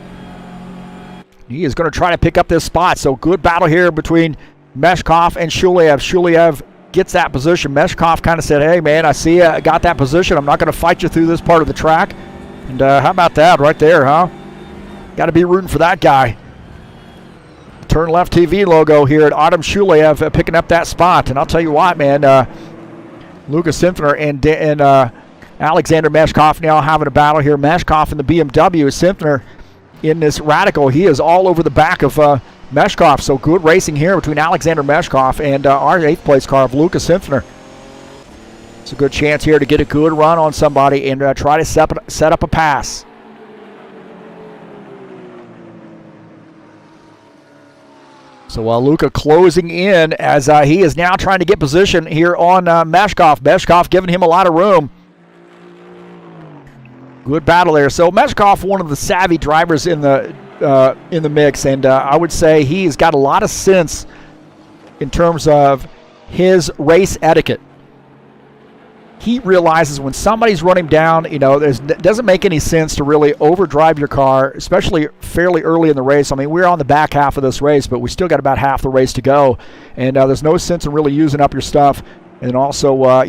He is going to try to pick up this spot. So good battle here between Meshkov and Shuleyev. Shuleyev gets that position. Meshkov kind of said, hey, man, I see you got that position. I'm not going to fight you through this part of the track. And how about that right there, huh? Got to be rooting for that guy. TurnLeftTV logo here at Artem Shuleyev picking up that spot. And I'll tell you what, man, Lucas Simfner and Alexander Meshkov now having a battle here. Meshkov in the BMW. Simfner in this Radical, he is all over the back of Meshkov. So good racing here between Alexander Meshkov and our 8th place car of Lucas Simfner. It's a good chance here to get a good run on somebody and try to set up a pass. So Luca closing in as he is now trying to get position here on Meshkov. Meshkov giving him a lot of room. Good battle there. So Meshkov, one of the savvy drivers in the mix, and I would say he's got a lot of sense in terms of his race etiquette. He realizes when somebody's running down, it doesn't make any sense to really overdrive your car, especially fairly early in the race. I mean, we're on the back half of this race, but we still got about half the race to go, and there's no sense in really using up your stuff, and also,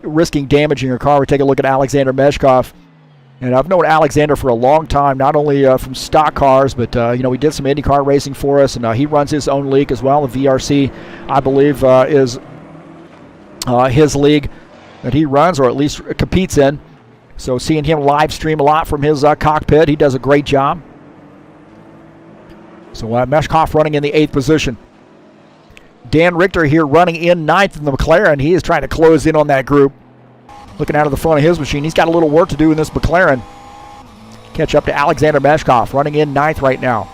risking damaging your car. We take a look at Alexander Meshkov. And I've known Alexander for a long time, not only from stock cars, but, he did some IndyCar racing for us, and he runs his own league as well. The VRC, I believe, is his league that he runs, or at least competes in. So seeing him live stream a lot from his cockpit, he does a great job. So Meshkov running in the 8th position. Dan Richter here running in 9th in the McLaren. He is trying to close in on that group. Looking out of the front of his machine. He's got a little work to do in this McLaren. Catch up to Alexander Meshkov running in 9th right now.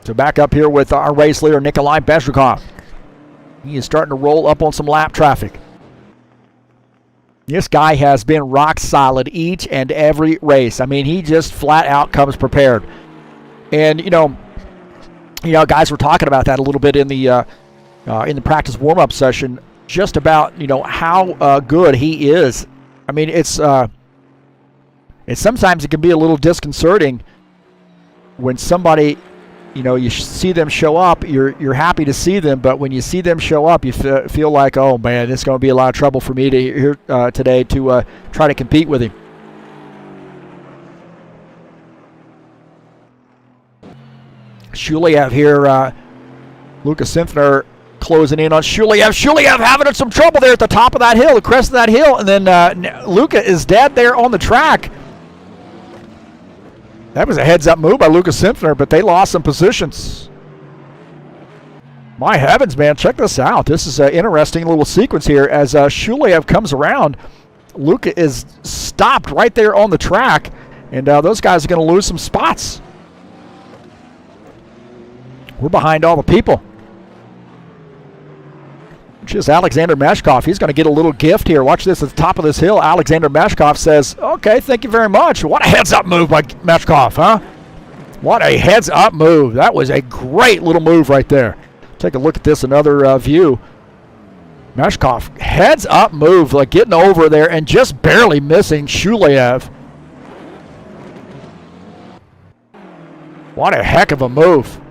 So back up here with our race leader, Nikolai Bezhrikov. He is starting to roll up on some lap traffic. This guy has been rock solid each and every race. I mean, he just flat out comes prepared. And you know, guys were talking about that a little bit in the practice warm-up session, just about how good he is. I mean, it's sometimes it can be a little disconcerting when somebody, you see them show up, you're happy to see them, but when you see them show up, you feel like, oh man, it's going to be a lot of trouble for me to here today to try to compete with him. Shuliev here, Lucas Simfner closing in on Shuliev. Shuliev having some trouble there at the top of that hill, the crest of that hill, and then Luca is dead there on the track. That was a heads-up move by Lucas Simfner, but they lost some positions. My heavens, man, check this out. This is an interesting little sequence here as Shuliev comes around. Luca is stopped right there on the track, and those guys are going to lose some spots. We're behind all the people. Just Alexander Meshkov. He's going to get a little gift here. Watch this at the top of this hill. Alexander Meshkov says, okay, thank you very much. What a heads-up move by Meshkov, huh? What a heads-up move. That was a great little move right there. Take a look at this, another view. Meshkov, heads-up move, like getting over there and just barely missing Shuliev. What a heck of a move.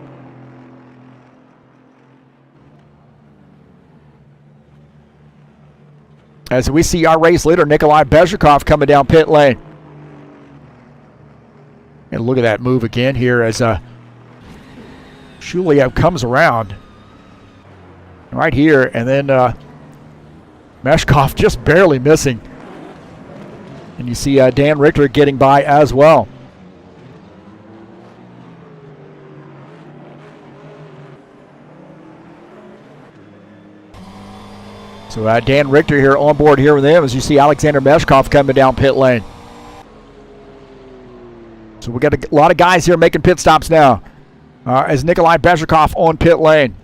As we see our race leader, Nikolai Bezhrikov, coming down pit lane. And look at that move again here as Shuliev comes around. Right here, and then Meshkov just barely missing. And you see Dan Richter getting by as well. So Dan Richter here on board here with them as you see Alexander Meshkov coming down pit lane. So we got a lot of guys here making pit stops now as Nikolai Bezhrikov on pit lane.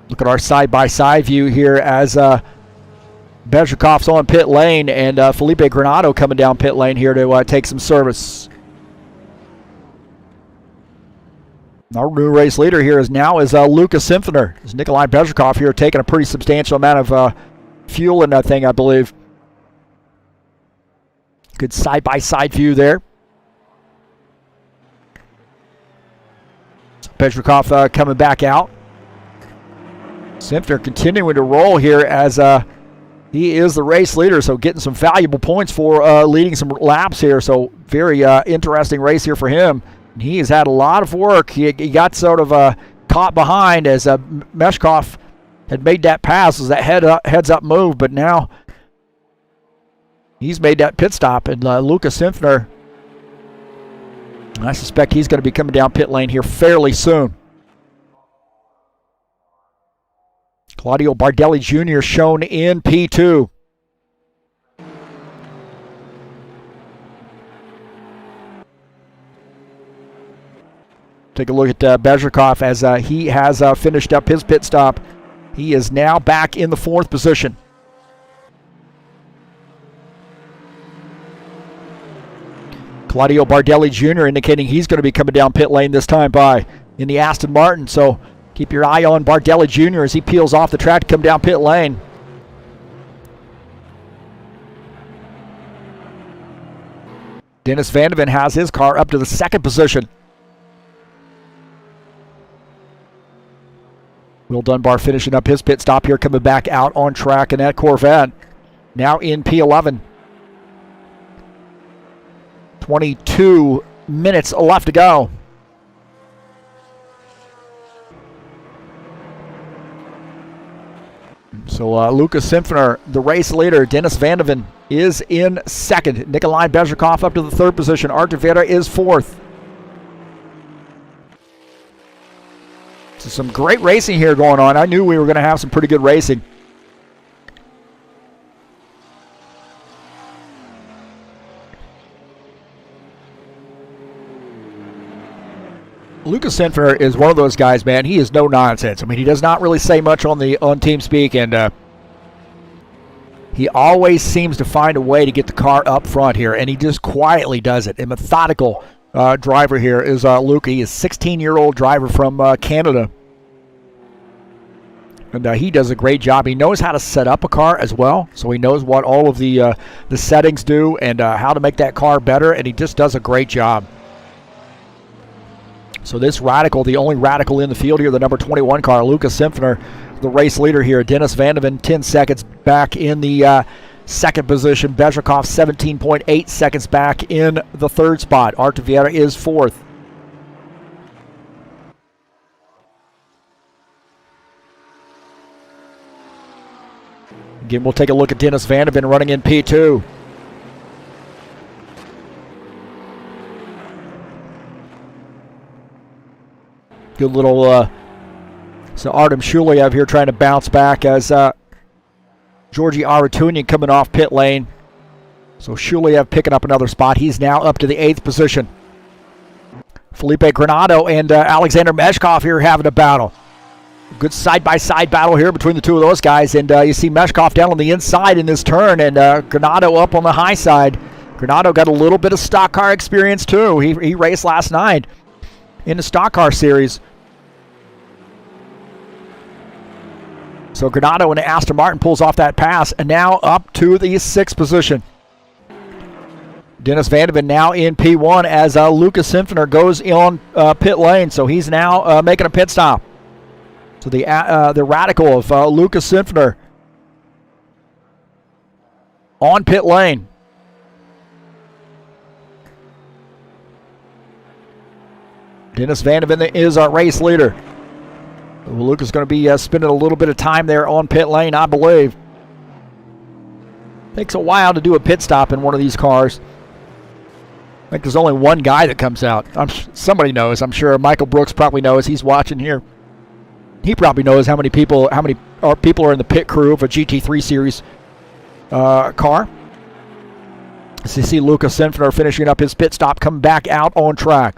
Look at our side-by-side view here as Bezhrikov's on pit lane and Felipe Granado coming down pit lane here to take some service. Our new race leader here is Lucas Simfner. As Nikolai Bezhrikov here taking a pretty substantial amount of fuel in that thing, I believe. Good side-by-side view there. Bezhrikov coming back out. Simfner continuing to roll here as he is the race leader, so getting some valuable points for leading some laps here. So very interesting race here for him. And he has had a lot of work. He got sort of caught behind as Meshkov had made that pass, was that heads-up move, but now he's made that pit stop. And Lucas Simfner, I suspect he's going to be coming down pit lane here fairly soon. Claudio Bardelli Jr. shown in P2. Take a look at Bezhrikov as he has finished up his pit stop. He is now back in the 4th position. Claudio Bardelli Jr. indicating he's going to be coming down pit lane this time by in the Aston Martin. So keep your eye on Bardelli Jr. as he peels off the track to come down pit lane. Dennis Vandeven has his car up to the 2nd position. Will Dunbar finishing up his pit stop here, coming back out on track in that Corvette. Now in P11. 22 minutes left to go. So Lucas Simpsoner, the race leader. Dennis Van de Ven is in second. Nikolai Bezhikov up to the third position. Art de Vera is fourth. So some great racing here going on. I knew we were going to have some pretty good racing. Lucas Simpsoner is one of those guys, man. He is no nonsense. I mean, he does not really say much on TeamSpeak, and he always seems to find a way to get the car up front here, and he just quietly does it. A methodical driver here is Luke. He is a 16-year-old driver from Canada, and he does a great job. He knows how to set up a car as well, so he knows what all of the settings do and how to make that car better, and he just does a great job. So this Radical, the only Radical in the field here, the number 21 car, Lucas Simpsoner, the race leader here. Dennis Van de Ven, 10 seconds back in the second position. Bezhikov, 17.8 seconds back in the third spot. Art de Vera is fourth. Again, we'll take a look at Dennis Van de Ven running in P2. Good little, so Artem Shuliev here trying to bounce back as Georgi Aratunian coming off pit lane. So Shuliev picking up another spot. He's now up to the 8th position. Felipe Granado and Alexander Meshkov here having a battle. Good side-by-side battle here between the two of those guys. And you see Meshkov down on the inside in this turn and Granado up on the high side. Granado got a little bit of stock car experience too. He raced last night in the stock car series. So Granado and Aston Martin pulls off that pass and now up to the 6th position. Dennis Van de Ven now in P1 as Lucas Simpsoner goes on pit lane. So he's now making a pit stop. So the Radical of Lucas Simpsoner on pit lane. Dennis Van de Ven is our race leader. Luke is going to be spending a little bit of time there on pit lane, I believe. Takes a while to do a pit stop in one of these cars. I think there's only one guy that comes out. Somebody knows. I'm sure Michael Brooks probably knows. He's watching here. He probably knows how many people are in the pit crew of a GT3 series car. So you see Lucas Simpsoner finishing up his pit stop, coming back out on track.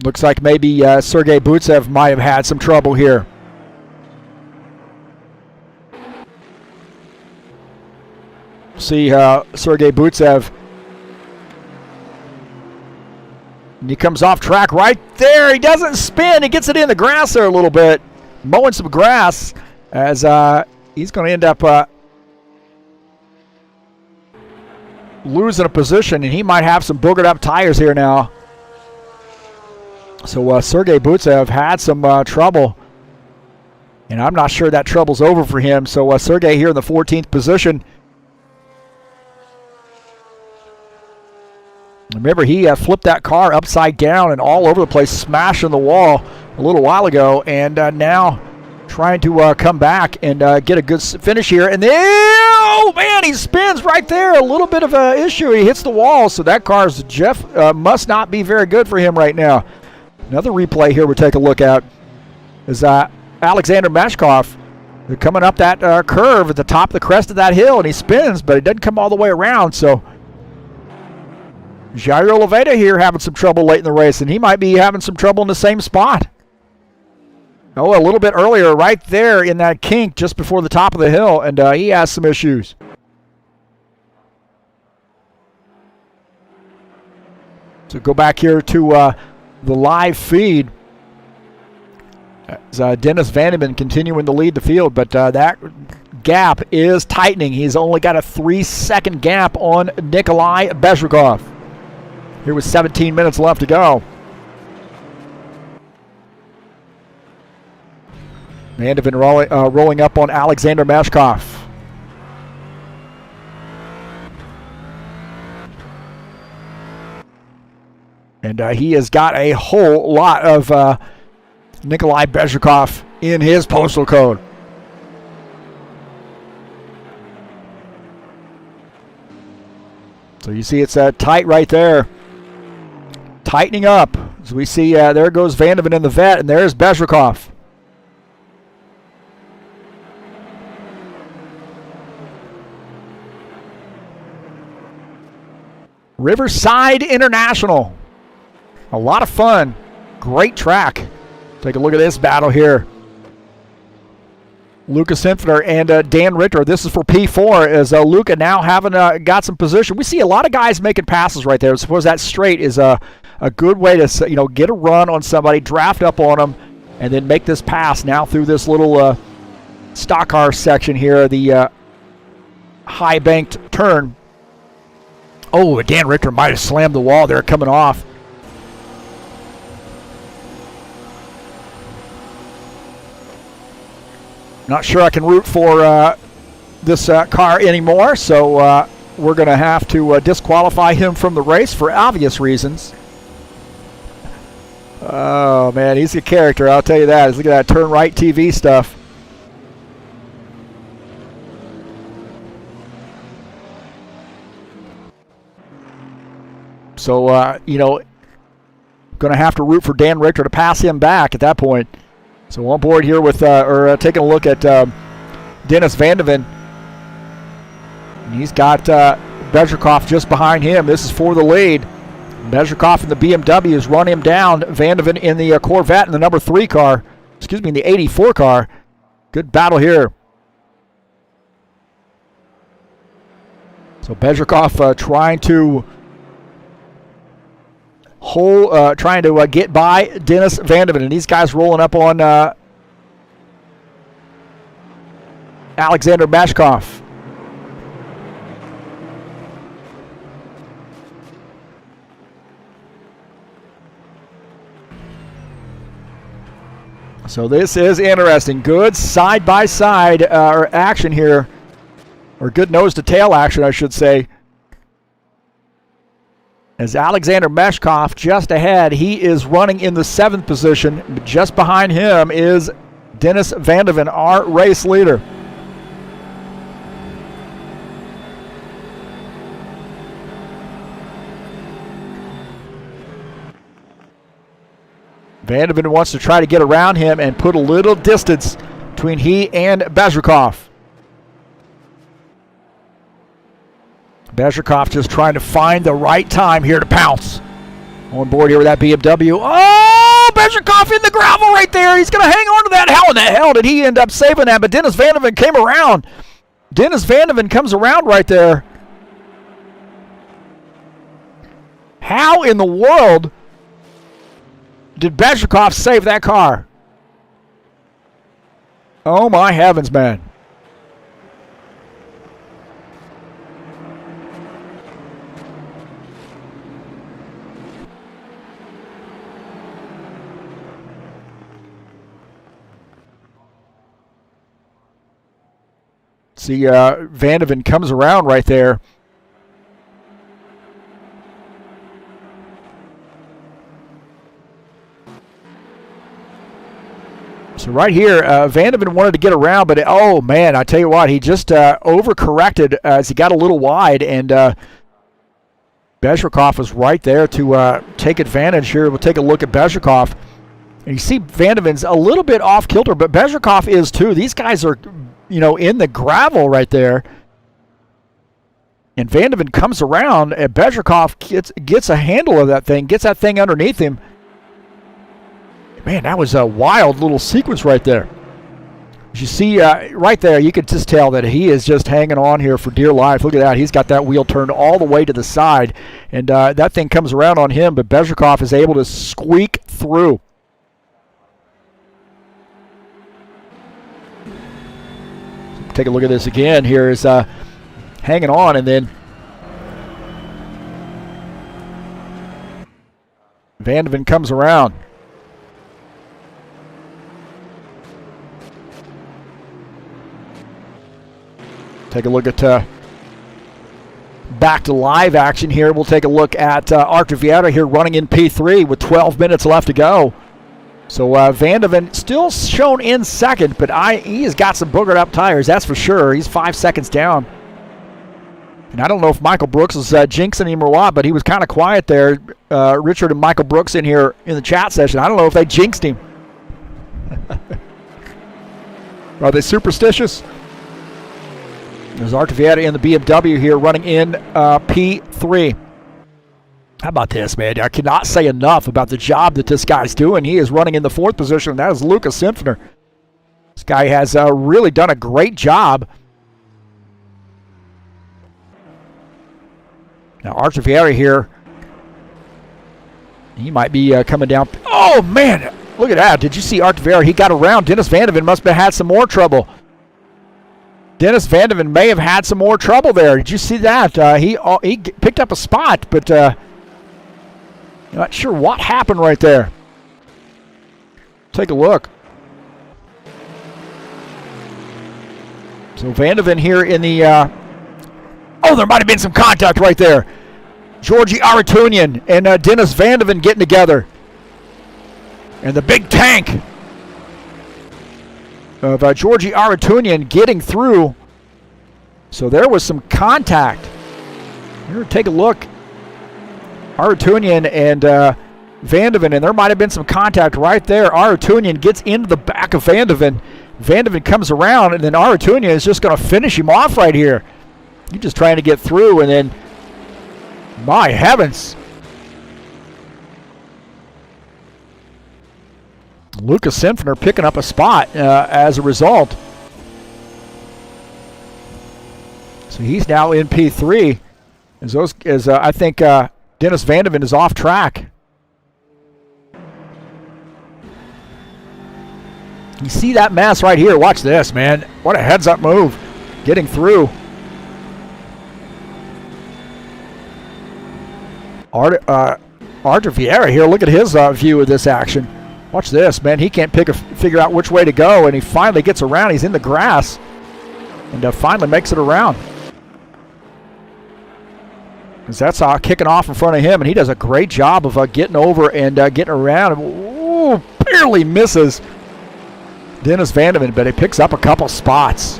Looks like maybe Sergei Butsev might have had some trouble here. See Sergei Butsev. And he comes off track right there. He doesn't spin. He gets it in the grass there a little bit. Mowing some grass as he's going to end up losing a position, and he might have some boogered up tires here now. So Sergei Butsev had some trouble, and I'm not sure that trouble's over for him. So Sergei here in the 14th position. Remember, he flipped that car upside down and all over the place, smashing the wall a little while ago, and now trying to come back and get a good finish here. And then, oh man, he spins right there. A little bit of an issue. He hits the wall, so that car's must not be very good for him right now. Another replay here we'll take a look at is Alexander Meshkov. They're coming up that curve at the top of the crest of that hill, and he spins, but it doesn't come all the way around. So Jair Oliveira here having some trouble late in the race, and he might be having some trouble in the same spot. Oh, a little bit earlier right there in that kink just before the top of the hill, and he has some issues. So go back here to the live feed. As, Dennis Van de Ven continuing to lead the field, but that gap is tightening. He's only got a 3-second gap on Nikolai Bezhikov. Here with 17 minutes left to go. Van de Ven rolling up on Alexander Meshkov. And he has got a whole lot of Nikolai Bezhikov in his postal code. So you see it's tight right there. Tightening up. As we see, there goes Vandeven in the vet, and there's Bezhikov. Riverside International. A lot of fun. Great track. Take a look at this battle here. Lucas Infiniter and Dan Richter. This is for P4 as Luca now having got some position. We see a lot of guys making passes right there. I suppose that straight is a good way to get a run on somebody, draft up on them, and then make this pass now through this little stock car section here, the high banked turn. Oh, Dan Richter might have slammed the wall there coming off. Not sure I can root for this car anymore, so we're going to have to disqualify him from the race for obvious reasons. Oh, man, he's a character, I'll tell you that. Look at that TurnLeftTV stuff. So, going to have to root for Dan Richter to pass him back at that point. So on board here with, taking a look at Dennis Vandeven. And he's got Bezhikov just behind him. This is for the lead. Bezhikov in the BMW has run him down. Vandeven in the Corvette in the number 3 car. Excuse me, in the 84 car. Good battle here. So Bezhikov trying to get by Dennis Vandeven, and these guys rolling up on Alexander Mashkov. So this is interesting. Good side-by-side action here, or good nose-to-tail action, I should say. As Alexander Mashkov just ahead, he is running in the 7th position. Just behind him is Dennis Vandeven, our race leader. Vandeven wants to try to get around him and put a little distance between he and Bezhikov. Bezhikov just trying to find the right time here to pounce. On board here with that BMW. Oh, Bezhikov in the gravel right there. He's going to hang on to that. How in the hell did he end up saving that? But Dennis Vandeven came around. Dennis Vandeven comes around right there. How in the world did Bezhikov save that car? Oh, my heavens, man. See, Vandeven comes around right there. So right here, Vandeven wanted to get around, but oh man, I tell you what, he just overcorrected as he got a little wide, and Bezhikov was right there to take advantage here. We'll take a look at Bezhikov. And you see Vandeven's a little bit off kilter, but Bezhikov is too. These guys are, in the gravel right there. And Vandeven comes around, and Bezhikov gets a handle of that thing, gets that thing underneath him. Man, that was a wild little sequence right there. As you see right there, you could just tell that he is just hanging on here for dear life. Look at that. He's got that wheel turned all the way to the side. And that thing comes around on him, but Bezhikov is able to squeak through. Take a look at this again. Here is hanging on, and then Vandeven comes around. Take a look at back to live action here. We'll take a look at Arthur Vieira here running in P3 with 12 minutes left to go. So Vandeven still shown in second, but he has got some boogered up tires, that's for sure. He's 5 seconds down. And I don't know if Michael Brooks is jinxing him or what, but he was kind of quiet there. Richard and Michael Brooks in here in the chat session. I don't know if they jinxed him. Are they superstitious? There's Arthur Vieira in the BMW here running in P3. How about this, man? I cannot say enough about the job that this guy's doing. He is running in the 4th position, and that is Lucas Sinfner. This guy has really done a great job. Now, Arthur Vieira here, he might be coming down. Oh, man, look at that. Did you see Arthur Vieira? He got around. Dennis Vandeven must have had some more trouble. Dennis Vandeven may have had some more trouble there. Did you see that? He picked up a spot, but not sure what happened right there. Take a look. So Vandeven here in the... oh, there might have been some contact right there. Georgi Aratunian and Dennis Vandeven getting together. And the big tank of Georgi Aratunian getting through. So there was some contact. Here, take a look. Aratunian and Vandeven, and there might have been some contact right there. Aratunian gets into the back of Vandeven. Vandeven comes around, and then Aratunian is just going to finish him off right here. He's just trying to get through, and then, my heavens. Lucas Sinfner picking up a spot as a result. So he's now in P3. I think Dennis Vandeven is off track. You see that mess right here. Watch this, man. What a heads-up move. Getting through. Arthur Vieira here. Look at his view of this action. Watch this, man. He can't figure out which way to go, and he finally gets around. He's in the grass, and finally makes it around. Because that's kicking off in front of him, and he does a great job of getting over and getting around. Ooh, barely misses Dennis Vandeven, but he picks up a couple spots.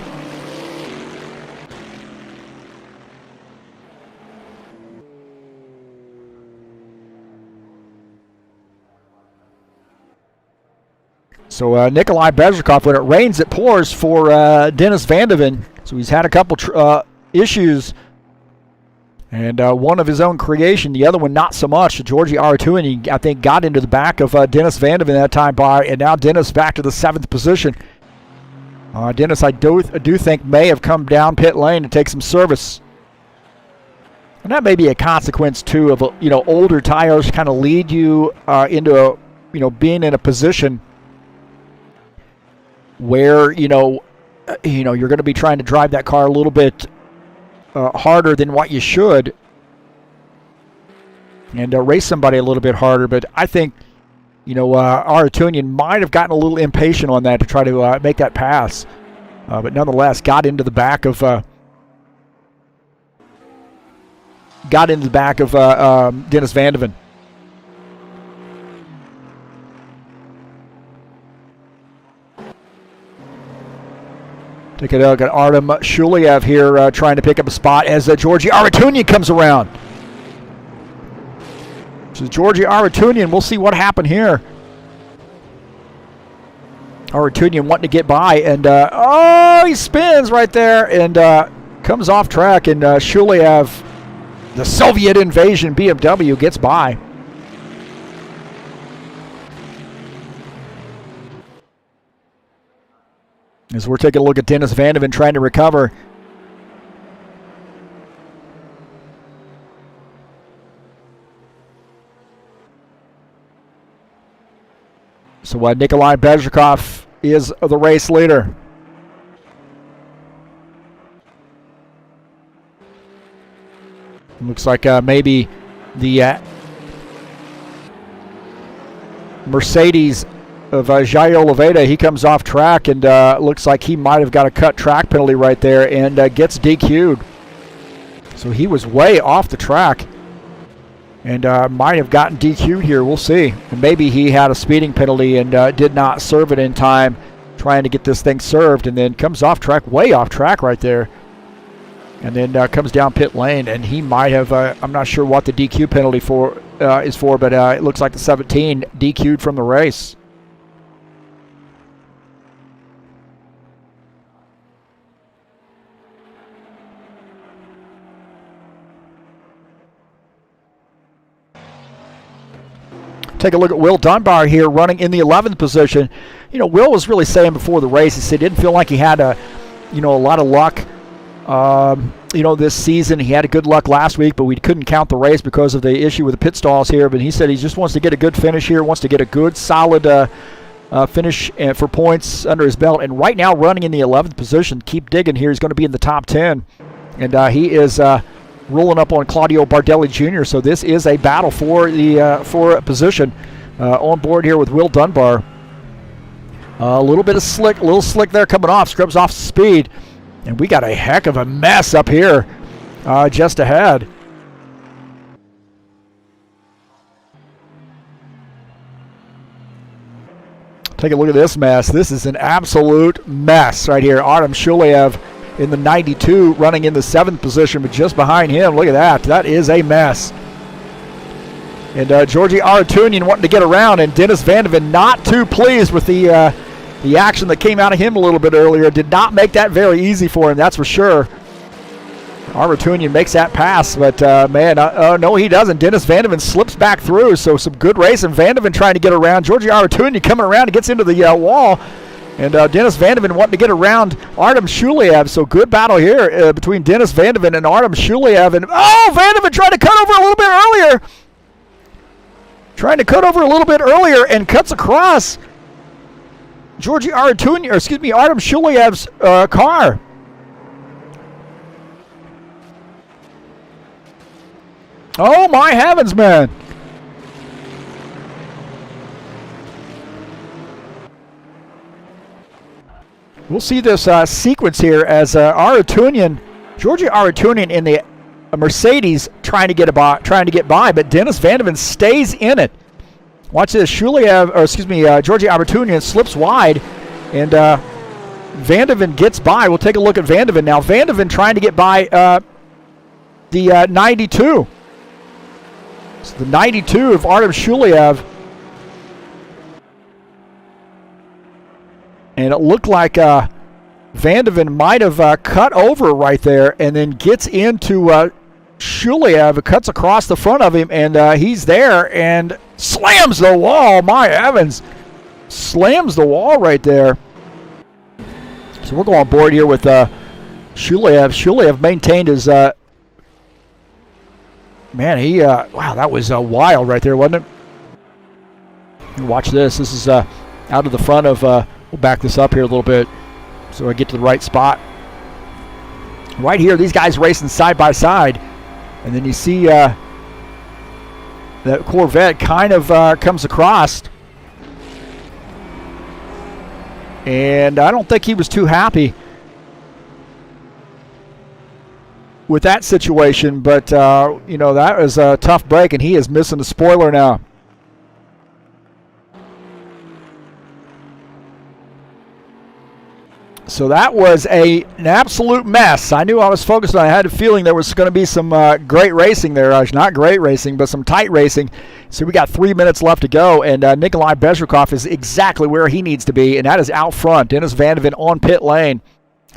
So Nikolai Bezrikov, when it rains, it pours for Dennis Vandeven. So he's had a couple issues, and one of his own creation, the other one not so much. Georgi Aratunian, I think, got into the back of Dennis Vandeven that time and now Dennis back to the 7th position. Dennis, I do think, may have come down pit lane to take some service. And that may be a consequence, too, of older tires kind of lead you into being in a position where you're going to be trying to drive that car a little bit harder than what you should, and race somebody a little bit harder. But I think Aratunian might have gotten a little impatient on that to try to make that pass, but nonetheless got into the back of Dennis Vandeven. Take a look at Artem Shuliev here trying to pick up a spot as Georgi Aratunian comes around. So Georgi Aratunian, we'll see what happened here. Aratunian wanting to get by, and he spins right there and comes off track, and Shuliev, the Soviet invasion BMW, gets by. As we're taking a look at Dennis Vandeven trying to recover. So Nikolai Bezrikov is the race leader. Looks like maybe the Mercedes of Jair Oliveira, he comes off track, and looks like he might have got a cut track penalty right there and gets DQ'd. So he was way off the track and might have gotten DQ'd here. We'll see. And maybe he had a speeding penalty and did not serve it in time, trying to get this thing served, and then comes off track, way off track right there. And then comes down pit lane, and he might have, I'm not sure what the DQ penalty is for, but it looks like the 17 DQ'd from the race. Take a look at Will Dunbar here, running in the 11th position. You know, Will was really saying before the race, he said he didn't feel like he had a lot of luck. This season he had a good luck last week, but we couldn't count the race because of the issue with the pit stalls here. But he said he just wants to get a good finish here, wants to get a good, solid finish for points under his belt. And right now, running in the 11th position, keep digging here. He's going to be in the top 10, and he is rolling up on Claudio Bardelli Jr. So this is a battle for the for position on board here with Will Dunbar. A little slick there coming off, scrubs off speed. And we got a heck of a mess up here just ahead. Take a look at this mess. This is an absolute mess right here. Artem Shuliev in the 92 running in the 7th position, but just behind him, look at that. That is a mess. And Georgi Aratunian wanting to get around, and Dennis Vandeven not too pleased with the action that came out of him a little bit earlier. Did not make that very easy for him, that's for sure. Aratunian makes that pass, but no, he doesn't. Dennis Vandeven slips back through, so some good racing. Vandeven trying to get around. Georgi Aratunian coming around and gets into the wall. And Dennis Vandeven wanting to get around Artem Shuliev. So good battle here between Dennis Vandeven and Artem Shuliev. And Vandeven trying to cut over a little bit earlier. And cuts across Artem Shuliev's car. Oh my heavens, man. We'll see this sequence here as Georgi Aratunian in the Mercedes trying to get by, but Dennis Vandeven stays in it. Watch this. Georgi Aratunian slips wide, and Vandeven gets by. We'll take a look at Vandeven now. Vandeven trying to get by the 92. So the 92 of Artem Shuliev. And it looked like Vandeven might have cut over right there, and then gets into Shuliev, cuts across the front of him, and he's there and slams the wall. My heavens. Slams the wall right there. So we'll go on board here with Shuliev. Shuliev maintained his... wow, that was wild right there, wasn't it? Watch this. This is out of the front of... we'll back this up here a little bit so I get to the right spot. Right here, these guys racing side by side. And then you see that Corvette kind of comes across. And I don't think he was too happy with that situation. But, that was a tough break, and he is missing the spoiler now. So that was an absolute mess. I knew I was focused on it. I had a feeling there was going to be some great racing there. Not great racing, but some tight racing. So we got 3 minutes left to go, and Nikolai Bezrikov is exactly where he needs to be, and that is out front. Dennis Vandeven on pit lane,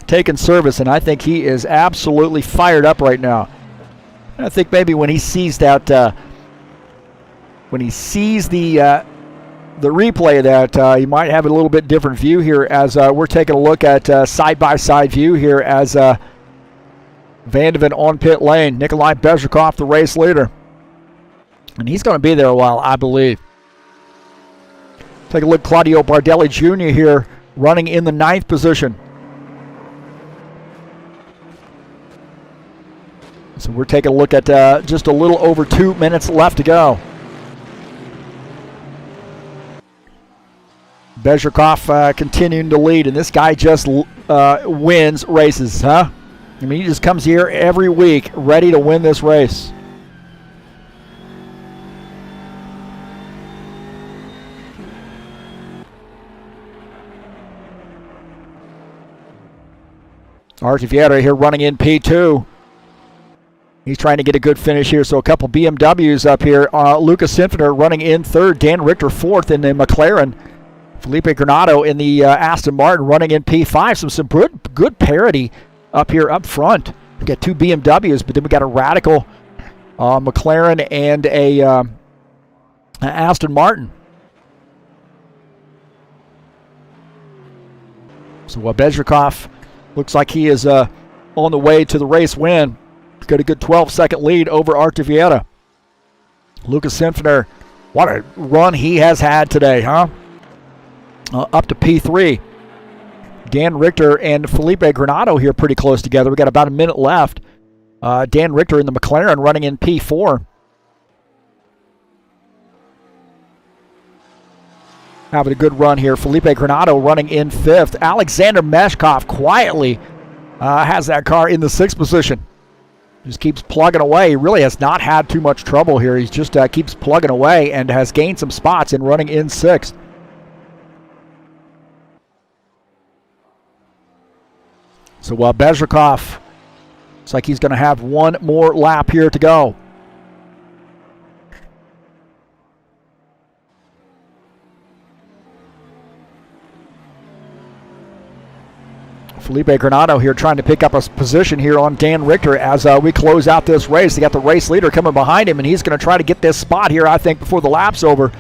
taking service, and I think he is absolutely fired up right now. And I think maybe when he sees that, the replay of that, you might have a little bit different view here as we're taking a look at side-by-side view here as Vandeven on pit lane. Nikolai Bezrikov, the race leader. And he's going to be there a while, I believe. Take a look, Claudio Bardelli Jr. here running in the 9th position. So we're taking a look at just a little over 2 minutes left to go. Bezrikov continuing to lead, and this guy just wins races, huh? I mean, he just comes here every week ready to win this race. Artiviera here running in P2. He's trying to get a good finish here, so a couple BMWs up here. Lucas Sinfiner running in third, Dan Richter fourth in the McLaren. Felipe Granado in the Aston Martin running in P5. Some good parity up here up front. We got two BMWs, but then we got a Radical McLaren and a Aston Martin. So Bezrikov looks like he is on the way to the race win. He's got a good 12-second lead over Artiviera. Lucas Sinfiner, what a run he has had today, huh? Up to P3. Dan Richter and Felipe Granado here pretty close together. We got about a minute left. Dan Richter in the McLaren running in P4. Having a good run here. Felipe Granado running in fifth. Alexander Meshkov quietly has that car in the sixth position. Just keeps plugging away. He really has not had too much trouble here. He just keeps plugging away and has gained some spots in running in sixth. So Bezrikov looks like he's going to have one more lap here to go. Felipe Granado here trying to pick up a position here on Dan Richter as we close out this race. They got the race leader coming behind him, and he's going to try to get this spot here, I think, before the lap's over.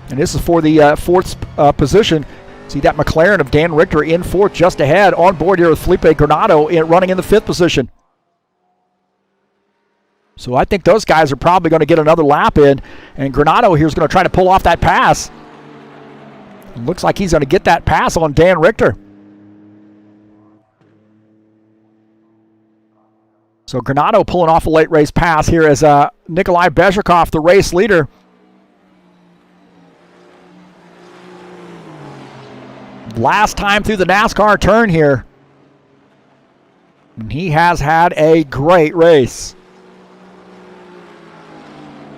And this is for the fourth position. See that McLaren of Dan Richter in fourth, just ahead. On board here with Felipe Granado running in the fifth position. So I think those guys are probably going to get another lap in. And Granado here is going to try to pull off that pass. It looks like he's going to get that pass on Dan Richter. So Granado pulling off a late race pass here as Nikolai Bezrikov, the race leader. Last time through the NASCAR turn here. And he has had a great race.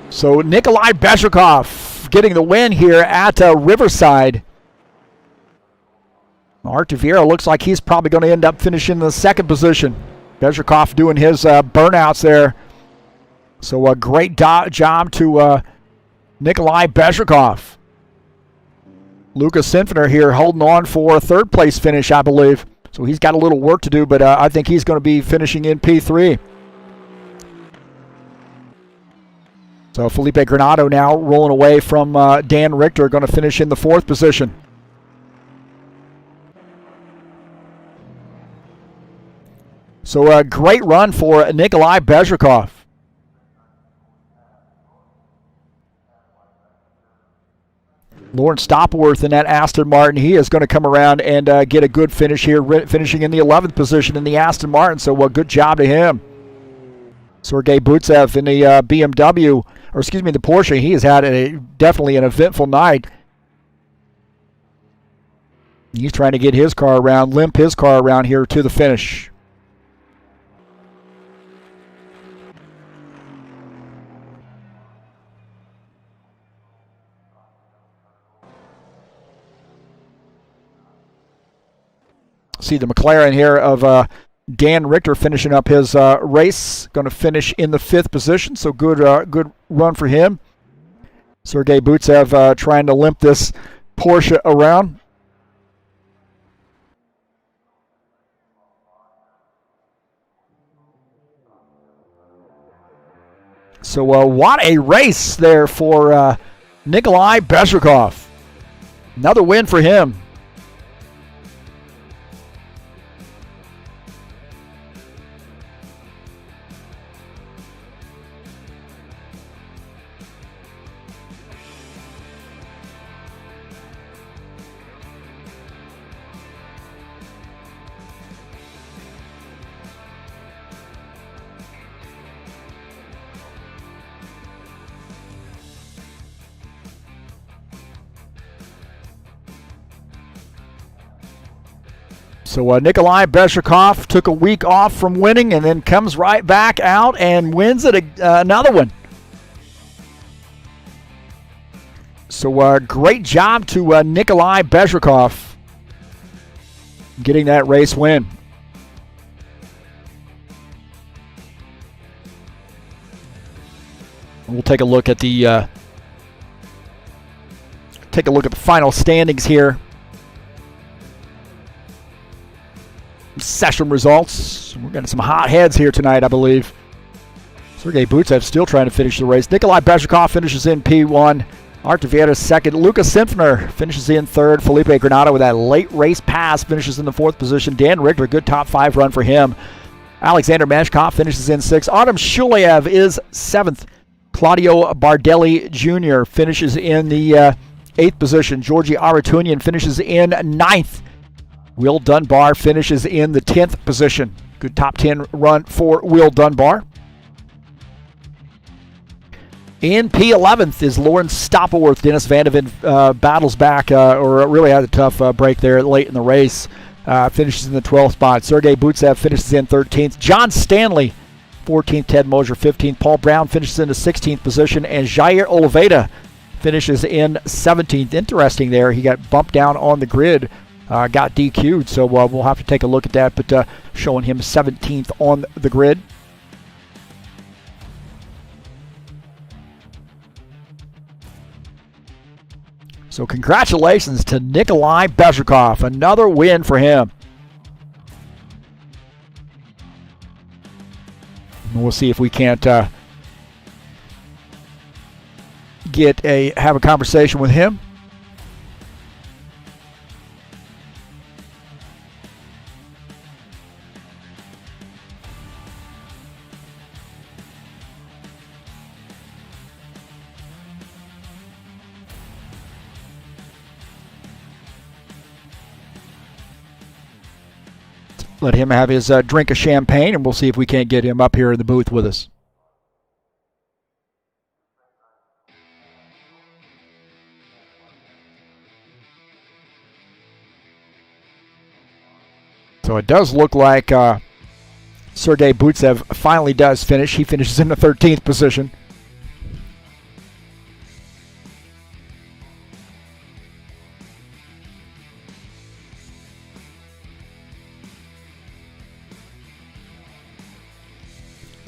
So Nikolai Bezrikov getting the win here at Riverside. Artiviera looks like he's probably going to end up finishing in the second position. Bezrikov doing his burnouts there. So a great job to Nikolai Bezrikov. Lucas Sinfiner here holding on for a third place finish, I believe. So he's got a little work to do, but I think he's going to be finishing in P3. So Felipe Granado now rolling away from Dan Richter, going to finish in the fourth position. So a great run for Nikolai Bezrikov. Lawrence Stopworth in that Aston Martin, he is going to come around and get a good finish here, finishing in the 11th position in the Aston Martin, so good job to him. Sergei Butsev in the BMW, or excuse me, the Porsche, he has had definitely an eventful night. He's trying to get his car around, limp his car around here to the finish. See the McLaren here of Dan Richter finishing up his race. Going to finish in the fifth position, so good run for him. Sergei Butsev trying to limp this Porsche around. So what a race there for Nikolai Bezrikov. Another win for him. So Nikolai Bezhikov took a week off from winning and then comes right back out and wins it another one. So great job to Nikolai Bezhikov getting that race win. We'll take a look at the final standings here. Session results. We're getting some hot heads here tonight, I believe. Sergei Butsev still trying to finish the race. Nikolai Bezhikov finishes in P1. Artur Vieta second. Lucas Sinfner finishes in third. Felipe Granado with that late race pass finishes in the fourth position. Dan Richter, good top 5 run for him. Alexander Meshkov finishes in 6th. Artem Shulev is 7th. Claudio Bardelli Jr. finishes in the 8th position. Georgi Aratunian finishes in 9th. Will Dunbar finishes in the 10th position. Good top 10 run for Will Dunbar. In P11th is Lauren Stoppelworth. Dennis Vandeven battles back, or really had a tough break there late in the race. Finishes in the 12th spot. Sergei Butsev finishes in 13th. John Stanley, 14th. Ted Mosier, 15th. Paul Brown finishes in the 16th position. And Jair Oliveira finishes in 17th. Interesting there. He got bumped down on the grid. Got DQ'd, so we'll have to take a look at that, but showing him 17th on the grid. So congratulations to Nikolai Bezhikov. Another win for him. We'll see if we can't have a conversation with him. Let him have his drink of champagne, and we'll see if we can't get him up here in the booth with us. So it does look like Sergei Butsev finally does finish. He finishes in the 13th position.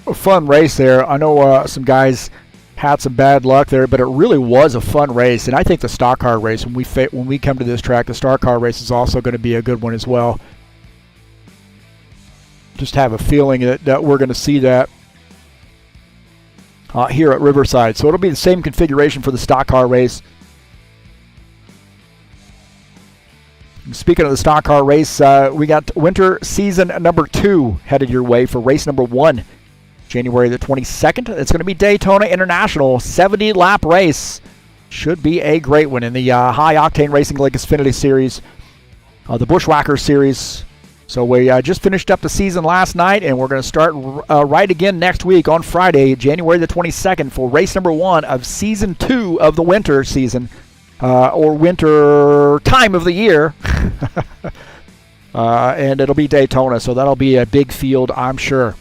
A fun race there. I know some guys had some bad luck there, but it really was a fun race. And I think the stock car race, when we come to this track, the stock car race is also going to be a good one as well. Just have a feeling that we're going to see that here at Riverside. So it'll be the same configuration for the stock car race. Speaking of the stock car race, we got winter season number 2 headed your way for race number 1. January the 22nd. It's going to be Daytona International, 70-lap race. Should be a great one in the High Octane Racing League Xfinity Series, the Bushwhacker Series. So we just finished up the season last night, and we're going to start right again next week on Friday, January the 22nd, for race number 1 of season 2 of the winter season, or winter time of the year. And it'll be Daytona, so that'll be a big field, I'm sure.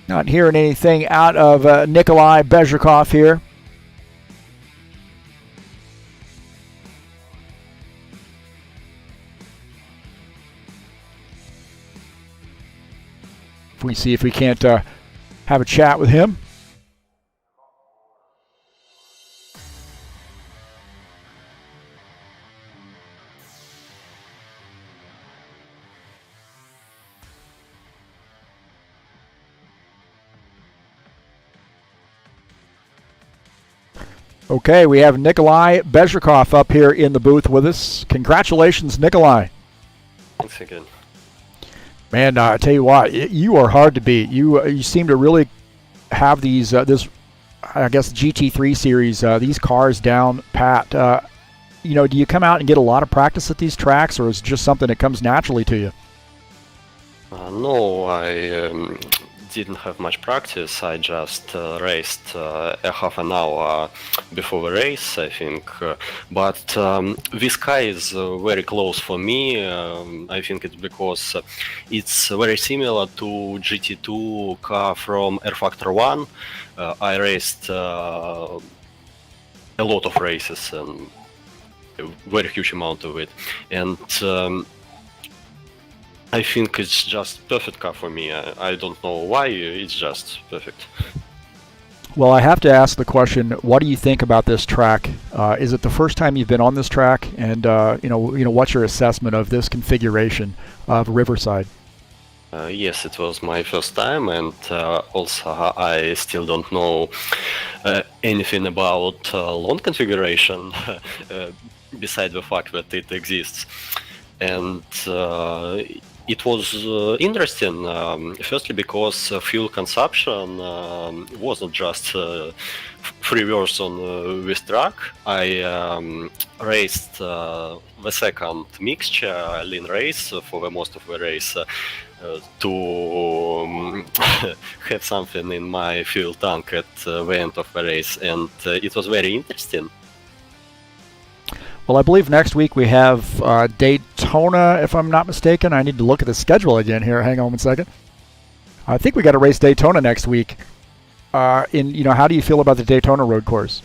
Not hearing anything out of Nikolai Bezhikov here. If we see if we can't have a chat with him. Okay, we have Nikolai Bezhikov up here in the booth with us. Congratulations, Nikolai. Thanks again. Man, I tell you what, you are hard to beat. You seem to really have these this, I guess, GT3 series, these cars down pat. Do you come out and get a lot of practice at these tracks, or is it just something that comes naturally to you? No, didn't have much practice. I just raced a half an hour before the race, I think. But this car is very close for me. I think it's because it's very similar to GT2 car from rFactor 1. I raced a lot of races and a very huge amount of it. And I think it's just perfect car for me. I don't know why, it's just perfect. Well, I have to ask the question, what do you think about this track? Is it the first time you've been on this track? And what's your assessment of this configuration of Riverside? Yes, it was my first time, and also I still don't know anything about lawn configuration beside the fact that it exists. And it was interesting, firstly because fuel consumption wasn't just free verse on this track. I raced the second mixture lean race for the most of the race to have something in my fuel tank at the end of the race, and it was very interesting. Well, I believe next week we have Daytona, if I'm not mistaken. I need to look at the schedule again here. Hang on one second. I think we got to race Daytona next week. How do you feel about the Daytona road course?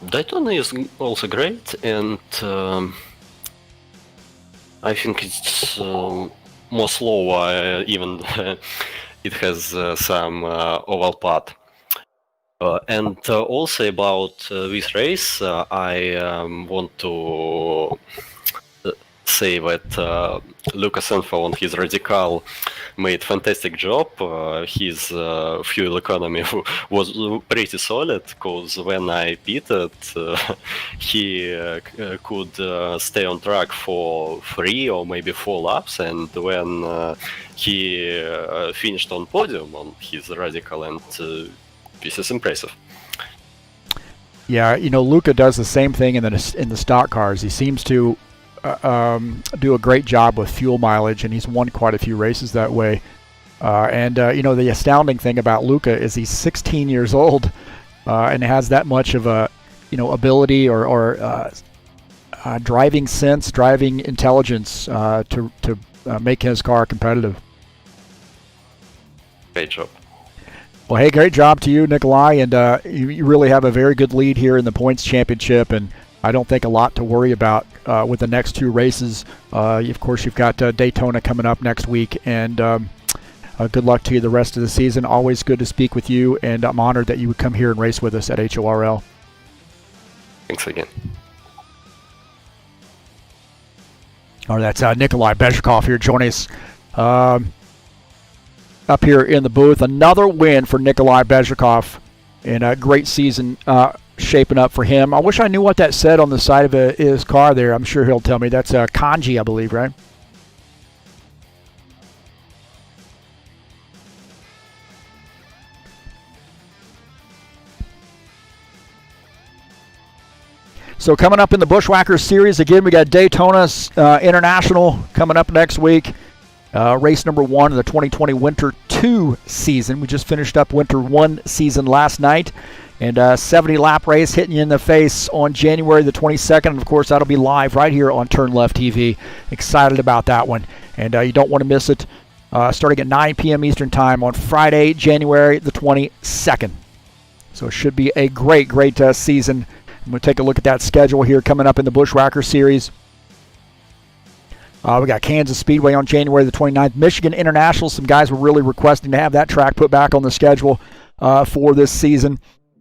Daytona is also great, and I think it's more slower, even it has some oval path. And also about this race, I want to say that Lucas Enfield and his Radical made fantastic job. His fuel economy was pretty solid, because when I pitted, he could stay on track for 3 or maybe 4 laps, and when he finished on podium on his Radical, and this is impressive. Yeah, Luca does the same thing in the stock cars. He seems to do a great job with fuel mileage, and he's won quite a few races that way. The astounding thing about Luca is he's 16 years old and has that much of a ability or driving sense, driving intelligence to make his car competitive. Great job. Well, hey, great job to you, Nikolai, and you really have a very good lead here in the points championship, and I don't think a lot to worry about with the next 2 races. Of course, you've got Daytona coming up next week, and good luck to you the rest of the season. Always good to speak with you, and I'm honored that you would come here and race with us at HORL. Thanks again. All right, that's Nikolai Bezhikov here joining us up here in the booth. Another win for Nikolai Bezhikov, and a great season shaping up for him. I wish I knew what that said on the side of his car there. I'm sure he'll tell me. That's kanji, I believe, right? So coming up in the Bushwhackers Series, again, we got Daytona International coming up next week. Race number 1 of the 2020 Winter 2 season. We just finished up Winter 1 season last night. And 70-lap race hitting you in the face on January the 22nd. And, of course, that'll be live right here on TurnLeftTV. Excited about that one. And you don't want to miss it. Starting at 9 p.m. Eastern Time on Friday, January the 22nd. So it should be a great, great season. I'm going to take a look at that schedule here coming up in the Bushwhacker Series. We got Kansas Speedway on January the 29th. Michigan International. Some guys were really requesting to have that track put back on the schedule for this season.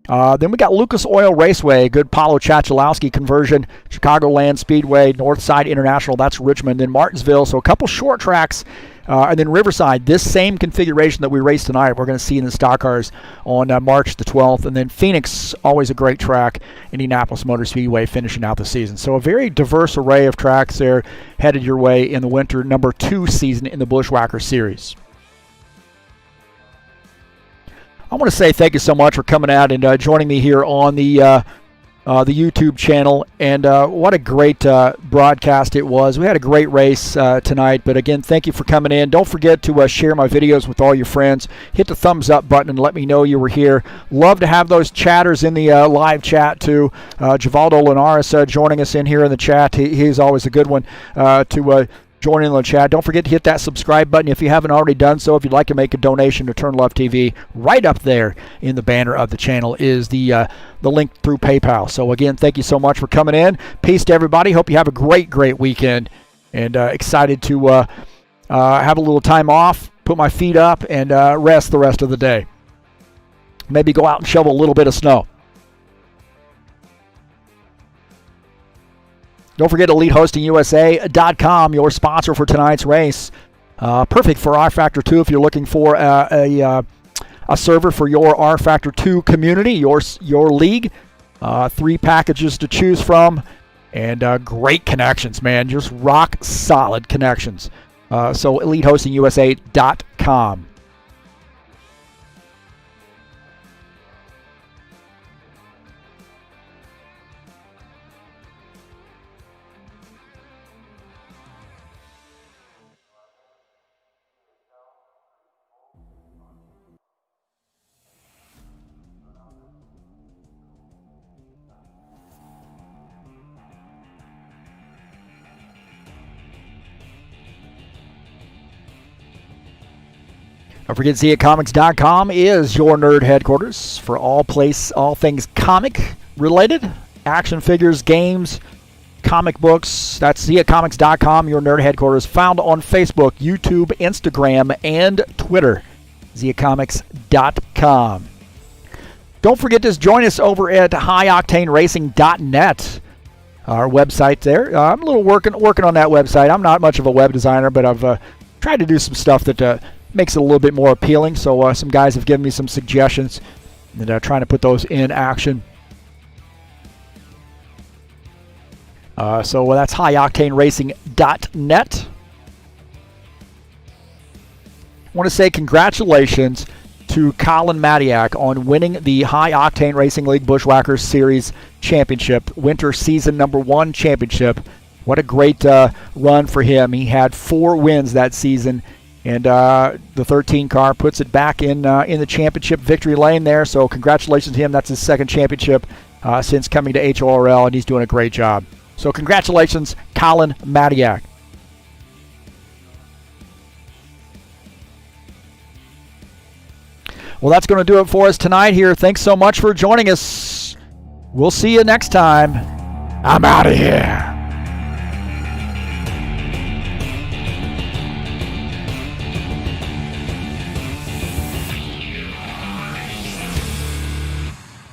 Then we got Lucas Oil Raceway, good Paulo Chachalowski conversion. Chicagoland Speedway, Northside International, that's Richmond. Then Martinsville, so a couple short tracks. And then Riverside, this same configuration that we raced tonight, we're going to see in the stock cars on March the 12th. And then Phoenix, always a great track. Indianapolis Motor Speedway finishing out the season. So a very diverse array of tracks there headed your way in the winter number 2 season in the Bushwhacker Series. I want to say thank you so much for coming out and joining me here on the the YouTube channel, and what a great broadcast it was. We had a great race tonight, but again, thank you for coming in. Don't forget to share my videos with all your friends. Hit the thumbs up button and let me know you were here. Love to have those chatters in the live chat too. Givaldo Linares joining us in here in the chat. He's always a good one to join in the chat. Don't forget to hit that subscribe button if you haven't already done so. If you'd like to make a donation to TurnLeftTV, right up there in the banner of the channel is the link through PayPal. So again, thank you so much for coming in. Peace to everybody. Hope you have a great weekend, and excited to have a little time off, put my feet up, and rest the rest of the day. Maybe go out and shovel a little bit of snow. Don't forget EliteHostingUSA.com, your sponsor for tonight's race. Perfect for rFactor 2 if you're looking for a server for your rFactor 2 community, your league. 3 packages to choose from, and great connections, man. Just rock solid connections. So EliteHostingUSA.com. Don't forget, ZiaComics.com is your nerd headquarters for all things comic related, action figures, games, comic books. That's ZiaComics.com, your nerd headquarters, found on Facebook, YouTube, Instagram, and Twitter. ZiaComics.com. Don't forget to join us over at HighOctaneRacing.net, our website there. I'm a little working on that website. I'm not much of a web designer, but I've tried to do some stuff that makes it a little bit more appealing. So some guys have given me some suggestions, and trying to put those in action. So that's HighOctaneRacing.net. I want to say congratulations to Colin Matiak on winning the High Octane Racing League Bushwhackers Series Championship, Winter Season number 1 Championship. What a great run for him. He had 4 wins that season, and the 13 car puts it back in the championship victory lane there. So congratulations to him. That's his 2nd championship since coming to HORL, and he's doing a great job. So congratulations, Colin Matiak. Well, that's going to do it for us tonight here. Thanks so much for joining us. We'll see you next time. I'm out of here.